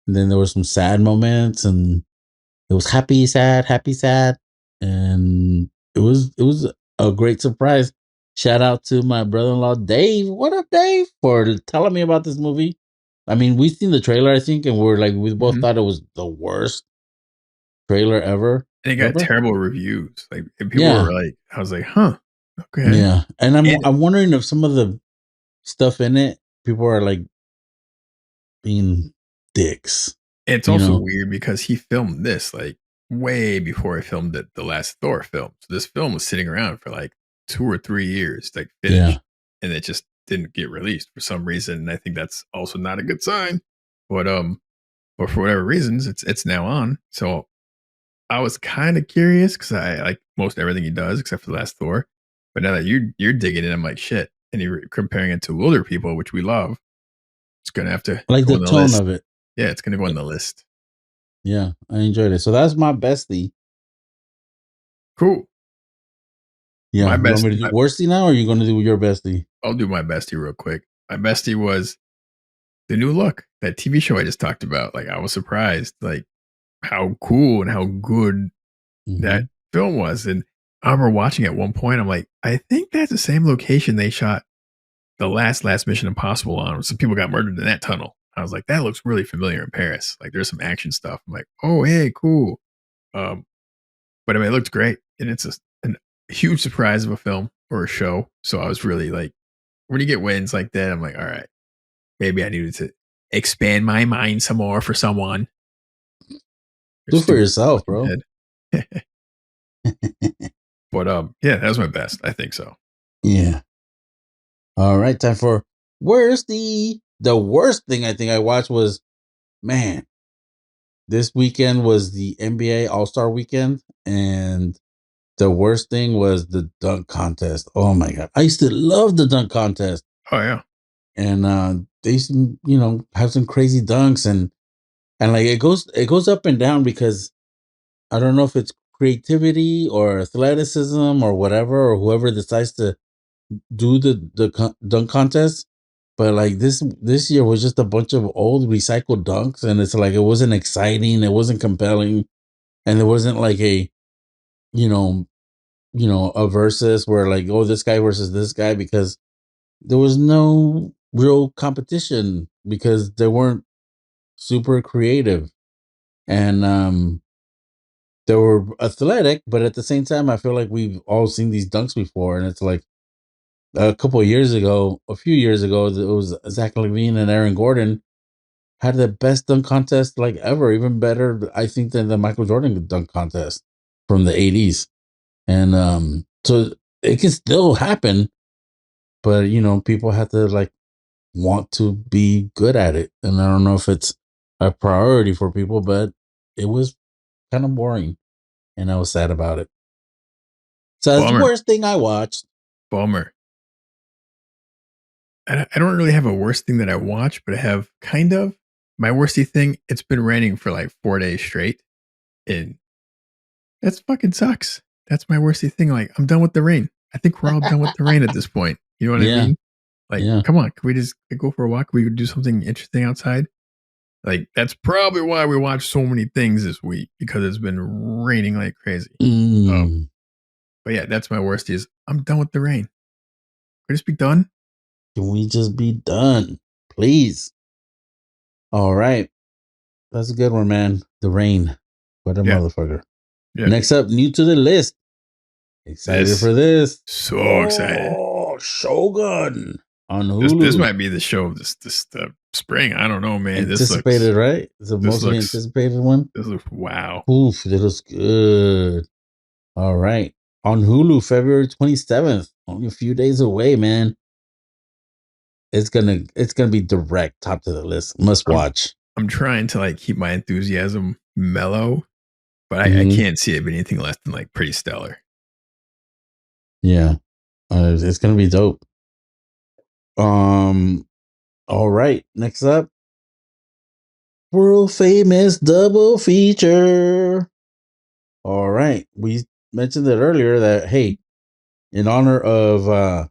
then there were some sad moments, and it was happy, sad, and it was a great surprise. Shout out to my brother-in-law Dave. What up, Dave? For telling me about this movie. I mean, we've seen the trailer, I think, and we both thought it was the worst trailer ever. And it got terrible reviews. Like people were like, I was like, huh, okay, yeah. And I'm wondering if some of the stuff in it, people are like being dicks. It's also weird because he filmed this like way before I filmed the last Thor film. So this film was sitting around for like 2 or 3 years, like finished, and it just didn't get released for some reason. And I think that's also not a good sign. But for whatever reasons, it's now on. So I was kind of curious because I like most everything he does except for the last Thor. But now that you're digging it, I'm like shit. And you're comparing it to Wilder People, which we love. It's gonna have to like the tone of it. Yeah, it's gonna go on the list. Yeah, I enjoyed it. So that's my bestie. Cool. Yeah, you want me to do Worstie now, or are you going to do your bestie? I'll do my bestie real quick. My bestie was the new look, that TV show I just talked about. Like I was surprised, like how cool and how good that film was. And I remember watching at one point, I'm like, I think that's the same location they shot the last Mission Impossible on. Some people got murdered in that tunnel. I was like, that looks really familiar in Paris. Like there's some action stuff. I'm like, oh, hey, cool. But I mean, it looked great. And it's a huge surprise of a film or a show. So I was really like, when you get wins like that, I'm like, all right, maybe I needed to expand my mind some more for someone. Do for yourself, bro. But yeah, that was my best. I think so. Yeah. All right, time for Worstie. The worst thing I think I watched was, man, this weekend was the NBA All-Star weekend, and the worst thing was the dunk contest. Oh my god, I used to love the dunk contest. Oh yeah, and they used to, have some crazy dunks, and like it goes up and down because I don't know if it's creativity or athleticism or whatever, or whoever decides to do the dunk contest. But like this year was just a bunch of old recycled dunks, and it's like it wasn't exciting, it wasn't compelling, and there wasn't like a you know a versus where like, oh, this guy versus this guy, because there was no real competition because they weren't super creative, and they were athletic, but at the same time I feel like we've all seen these dunks before, and it's like a few years ago, it was Zach Levine and Aaron Gordon had the best dunk contest like ever, even better, I think, than the Michael Jordan dunk contest from the 80s. And so it can still happen, but people have to like want to be good at it. And I don't know if it's a priority for people, but it was kind of boring, and I was sad about it. So that's the worst thing I watched. Bummer. I don't really have a worst thing that I watch, but I have kind of my worsty thing. It's been raining for like 4 days straight, and that's fucking sucks. That's my worsty thing. Like, I'm done with the rain. I think we're all done with the rain at this point. You know what I mean? Like, come on, can we just go for a walk? Can we do something interesting outside? Like, that's probably why we watched so many things this week, because it's been raining like crazy. But yeah, that's my worst is I'm done with the rain. Can we just be done? Can we just be done, please? All right. That's a good one, man. The rain. What a motherfucker. Yeah. Next up, new to the list. Excited for this. So excited. Shogun on Hulu. This might be the show of this spring. I don't know, man. Anticipated, right? It's the most anticipated one. This looks wow. Oof, it looks good. All right. On Hulu, February 27th. Only a few days away, man. It's gonna be direct top to the list. Must watch. I'm trying to like keep my enthusiasm mellow, but I can't see it being anything less than like pretty stellar. Yeah, it's gonna be dope. All right. Next up, world famous double feature. All right, we mentioned it earlier that, hey, in honor of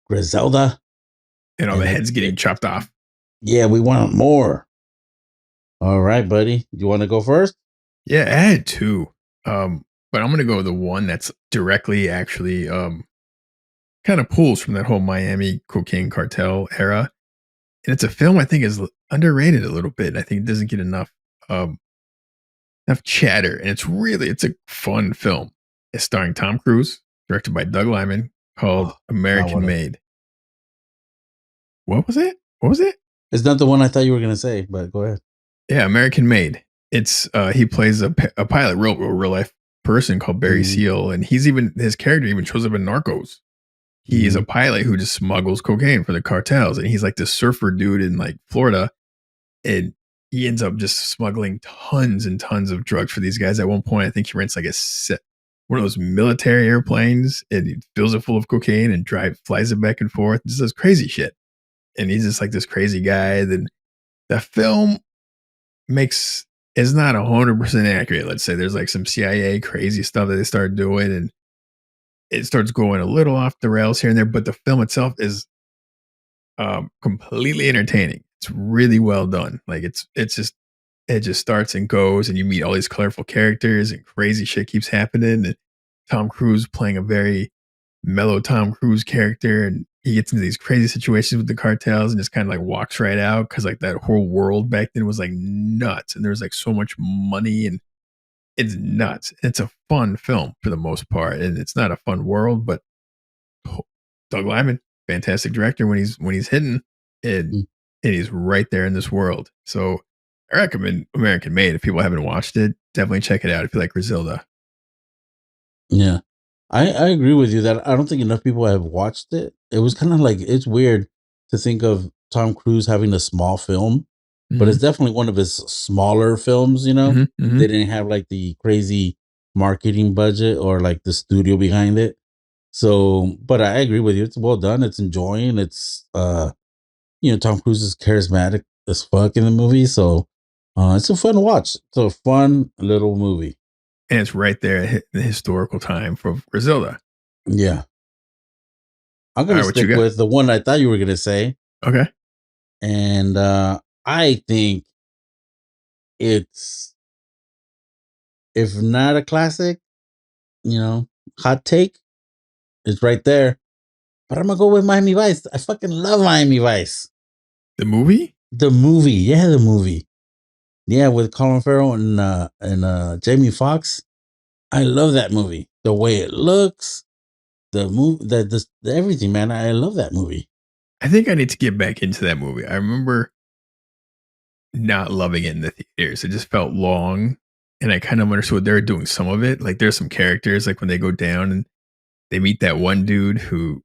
Griselda, and all the heads getting chopped off. Yeah, we want more. All right, buddy. You want to go first? Yeah, I had two. But I'm gonna go with the one that's directly actually kind of pulls from that whole Miami cocaine cartel era. And it's a film I think is underrated a little bit. I think it doesn't get enough chatter. And it's a fun film. It's starring Tom Cruise, directed by Doug Liman, called American Made. What was it? It's not the one I thought you were going to say, but go ahead. Yeah, American Made. It's he plays a pilot, real life person called Barry Seal, and his character even shows up in Narcos. He is a pilot who just smuggles cocaine for the cartels, and he's like this surfer dude in like Florida, and he ends up just smuggling tons and tons of drugs for these guys. At one point, I think he rents like one of those military airplanes, and he fills it full of cocaine and flies it back and forth. Just does crazy shit, and he's just like this crazy guy. Then the film is not 100% accurate. Let's say there's like some CIA crazy stuff that they start doing, and it starts going a little off the rails here and there, but the film itself is completely entertaining. It's really well done. Like it just starts and goes, and you meet all these colorful characters, and crazy shit keeps happening. And Tom Cruise playing a very mellow Tom Cruise character, and he gets into these crazy situations with the cartels and just kind of like walks right out, because like that whole world back then was like nuts, and there's like so much money, and it's nuts. It's a fun film for the most part, and it's not a fun world, but Doug Liman, fantastic director when he's hitting, and he's right there in this world. So I recommend American Made. If people haven't watched it, definitely check it out if you like Griselda. Yeah, I agree with you that I don't think enough people have watched it. It was kind of like, it's weird. to think of Tom Cruise having a small film, but it's definitely one of his smaller films. You know, they didn't have like the crazy marketing budget or like the studio behind it. So, but I agree with you. It's well done. It's enjoying. It's Tom Cruise is charismatic as fuck in the movie. So, it's a fun watch. It's a fun little movie. And it's right there at the historical time for Griselda. Yeah. I'm going to stick with the one I thought you were going to say. Okay. And I think it's, if not a classic, hot take, it's right there. But I'm going to go with Miami Vice. I fucking love Miami Vice. The movie? The movie. Yeah, the movie. Yeah, with Colin Farrell and Jamie Foxx. I love that movie. The way it looks, the movie, the everything, man. I love that movie. I think I need to get back into that movie. I remember not loving it in the theaters. It just felt long, and I kind of understood they were doing some of it. Like there's some characters, like when they go down and they meet that one dude who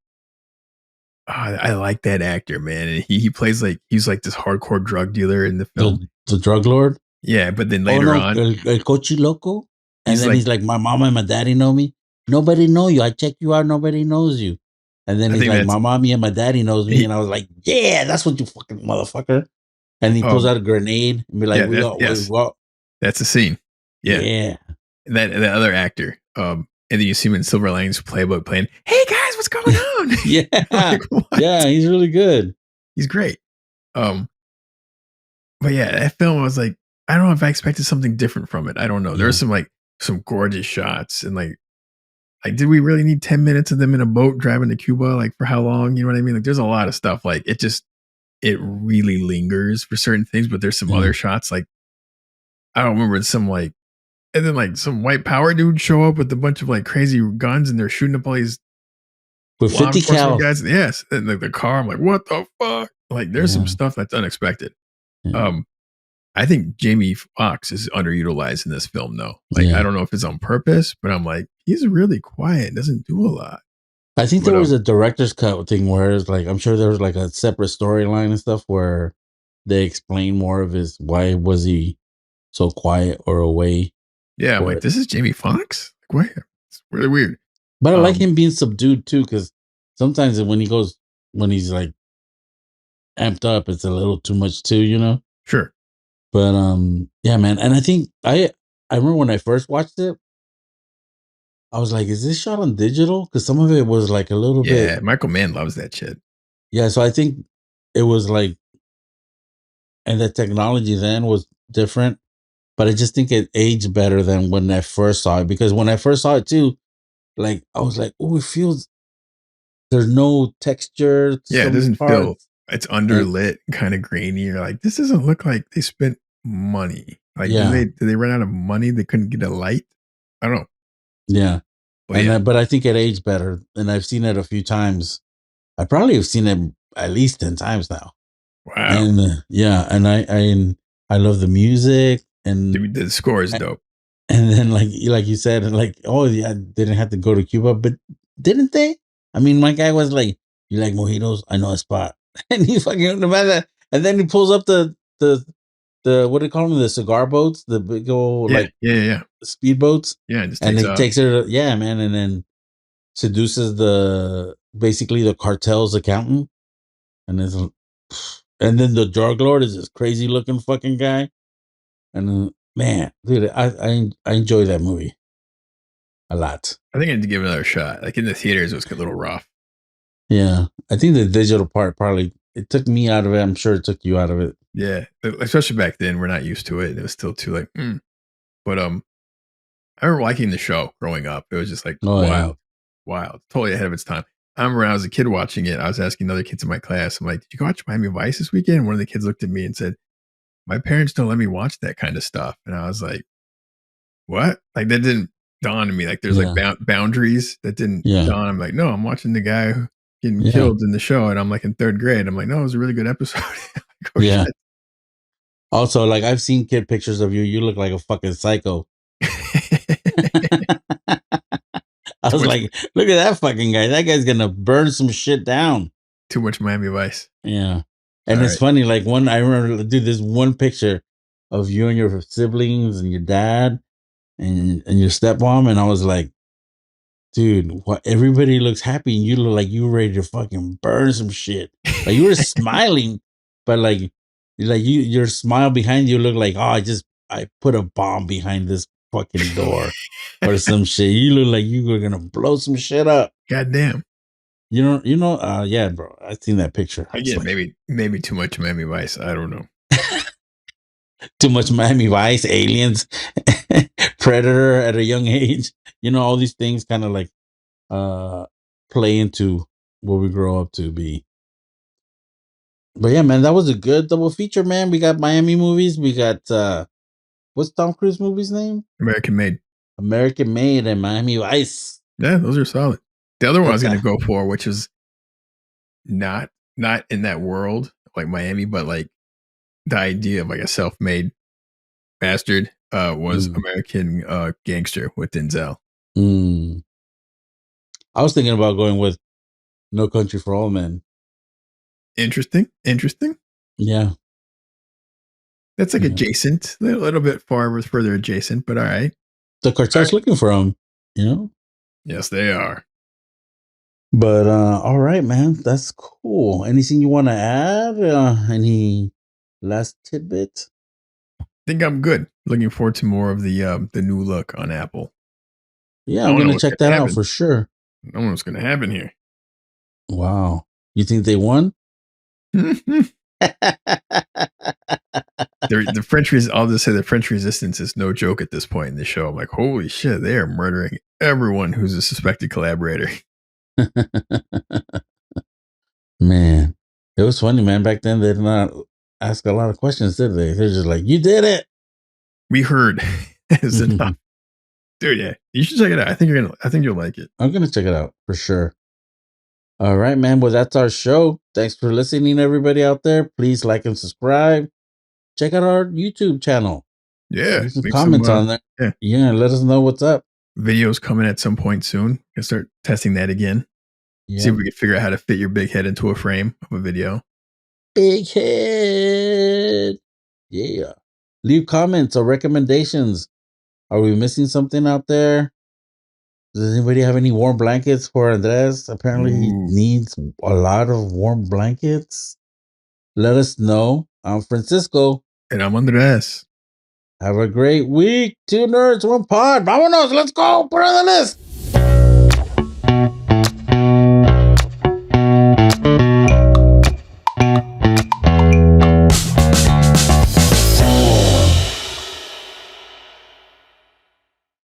I like that actor, man. And he plays like he's like this hardcore drug dealer in the film. The drug lord? Yeah, but then later on El Cochi Loco. And then he's like, my mama and my daddy know me. Nobody know you. I check you out, nobody knows you. And then he's like, my mommy and my daddy knows me. And I was like, yeah, that's what you fucking motherfucker. And he pulls out a grenade and be like, that's the scene. Yeah. Yeah. And that other actor, and then you see him in Silver Linings Playbook playing, hey guys, what's going on? Yeah. Like, yeah, he's really good. He's great. But yeah, that film, I was like, I don't know if I expected something different from it. I don't know. Yeah. There were some gorgeous shots, and like, did we really need 10 minutes of them in a boat driving to Cuba? Like, for how long? You know what I mean? Like, there's a lot of stuff. Like, it really lingers for certain things, but there's some other shots. Like, I don't remember and then like some white power dude show up with a bunch of like crazy guns, and they're shooting up all these with 50 cal guys. Yes, and the car. I'm like, what the fuck? Like, there's some stuff that's unexpected. Yeah. I think Jamie Foxx is underutilized in this film, though. Like, I don't know if it's on purpose, but I'm like, he's really quiet, doesn't do a lot. I think there was a director's cut thing where it's like, I'm sure there was like a separate storyline and stuff where they explain more of why was he so quiet or away. Yeah, I'm like, this is Jamie Foxx? Like, what? It's really weird. But I like him being subdued too, because sometimes when he's like amped up, it's a little too much too, Sure. But yeah, man. And I think I remember when I first watched it, I was like, is this shot on digital? Because some of it was like a little bit. Yeah, Michael Mann loves that shit. Yeah, so I think it was like, and the technology then was different, but I just think it aged better than when I first saw it. Because when I first saw it too, like I was like, oh, it feels, there's no texture. Yeah, it doesn't feel, it's underlit, kind of grainy. You're like, this doesn't look like they spent money. Like, did they run out of money? They couldn't get a light? I don't know. Yeah. But I think it aged better. And I've seen it a few times. I probably have seen it at least 10 times now. Wow. And and I love the music, and dude, the score is dope. And then like you said, like, oh yeah, didn't have to go to Cuba, but didn't they? I mean, my guy was like, you like mojitos? I know a spot. And he fucking about that. And then he pulls up the what do you call them? The cigar boats, the big old speedboats. Yeah, and he takes her. Yeah, man, and then seduces basically the cartel's accountant, and then the drug lord is this crazy looking fucking guy. And man, dude, I enjoy that movie a lot. I think I need to give it another shot. Like in the theaters, it was a little rough. Yeah, I think the digital part probably it took me out of it. I'm sure it took you out of it. Yeah, especially back then, we're not used to it. It was still too like, But I remember liking the show growing up. It was just like wild, totally ahead of its time. I remember when I was a kid watching it, I was asking other kids in my class, I'm like, did you go watch Miami Vice this weekend? And one of the kids looked at me and said, my parents don't let me watch that kind of stuff. And I was like, what? Like, that didn't dawn on me. Like, there's like boundaries that didn't dawn. I'm like, no, I'm watching the guy getting killed in the show. And I'm like in third grade. I'm like, no, it was a really good episode. Shit. Also, like, I've seen kid pictures of you. You look like a fucking psycho. I was like, look at that fucking guy. That guy's going to burn some shit down. Too much Miami Vice. Yeah. And it's funny, like I remember, dude, there's one picture of you and your siblings and your dad and your stepmom, and I was like, dude, what? Everybody looks happy, and you look like you were ready to fucking burn some shit. Like you were smiling, but like your smile behind you looked like, oh, I put a bomb behind this fucking door or some shit. You look like you were gonna blow some shit up. Goddamn. Yeah, bro. I seen that picture. Again, like, maybe too much Miami Vice. I don't know. Too much Miami Vice, Aliens, Predator at a young age. All these things kind of like play into what we grow up to be. But yeah, man, that was a good double feature, man. We got Miami movies. We got what's Tom Cruise movie's name? American Made. American Made and Miami Vice. Yeah, those are solid. The other one I was going to go for, which is not in that world like Miami, but like the idea of like a self-made bastard was American Gangster with Denzel. I was thinking about going with No Country for Old Men. Interesting. Yeah. That's like adjacent, a little bit further adjacent, but all right. The Cartel's looking for him, Yes, they are. But all right, man, that's cool. Anything you want to add? Any last tidbit? I think I'm good. Looking forward to more of the new look on Apple. Yeah, I'm gonna check that out for sure. I don't know what's gonna happen here. Wow, you think they won? The French I'll just say the French Resistance is no joke at this point in the show. I'm like, holy shit, they are murdering everyone who's a suspected collaborator. Man, it was funny, man. Back then, they did not ask a lot of questions, did they? They're just like, "You did it." We heard. Is enough, dude. Yeah, you should check it out. I think you'll like it. I'm gonna check it out for sure. All right, man. Well, that's our show. Thanks for listening, everybody out there. Please like and subscribe. Check out our YouTube channel. Yeah, leave some comments on there. Yeah, let us know what's up. Videos coming at some point soon. Gonna start testing that again. See if we can figure out how to fit your big head into a frame of a video. Big head. Yeah. Leave comments or recommendations. Are we missing something out there? Does anybody have any warm blankets for Andres? Apparently he needs a lot of warm blankets. Let us know. I'm Francisco. And I'm Andres. Have a great week. 2 nerds, 1 pod. Vámonos. Let's go. Put it on the list.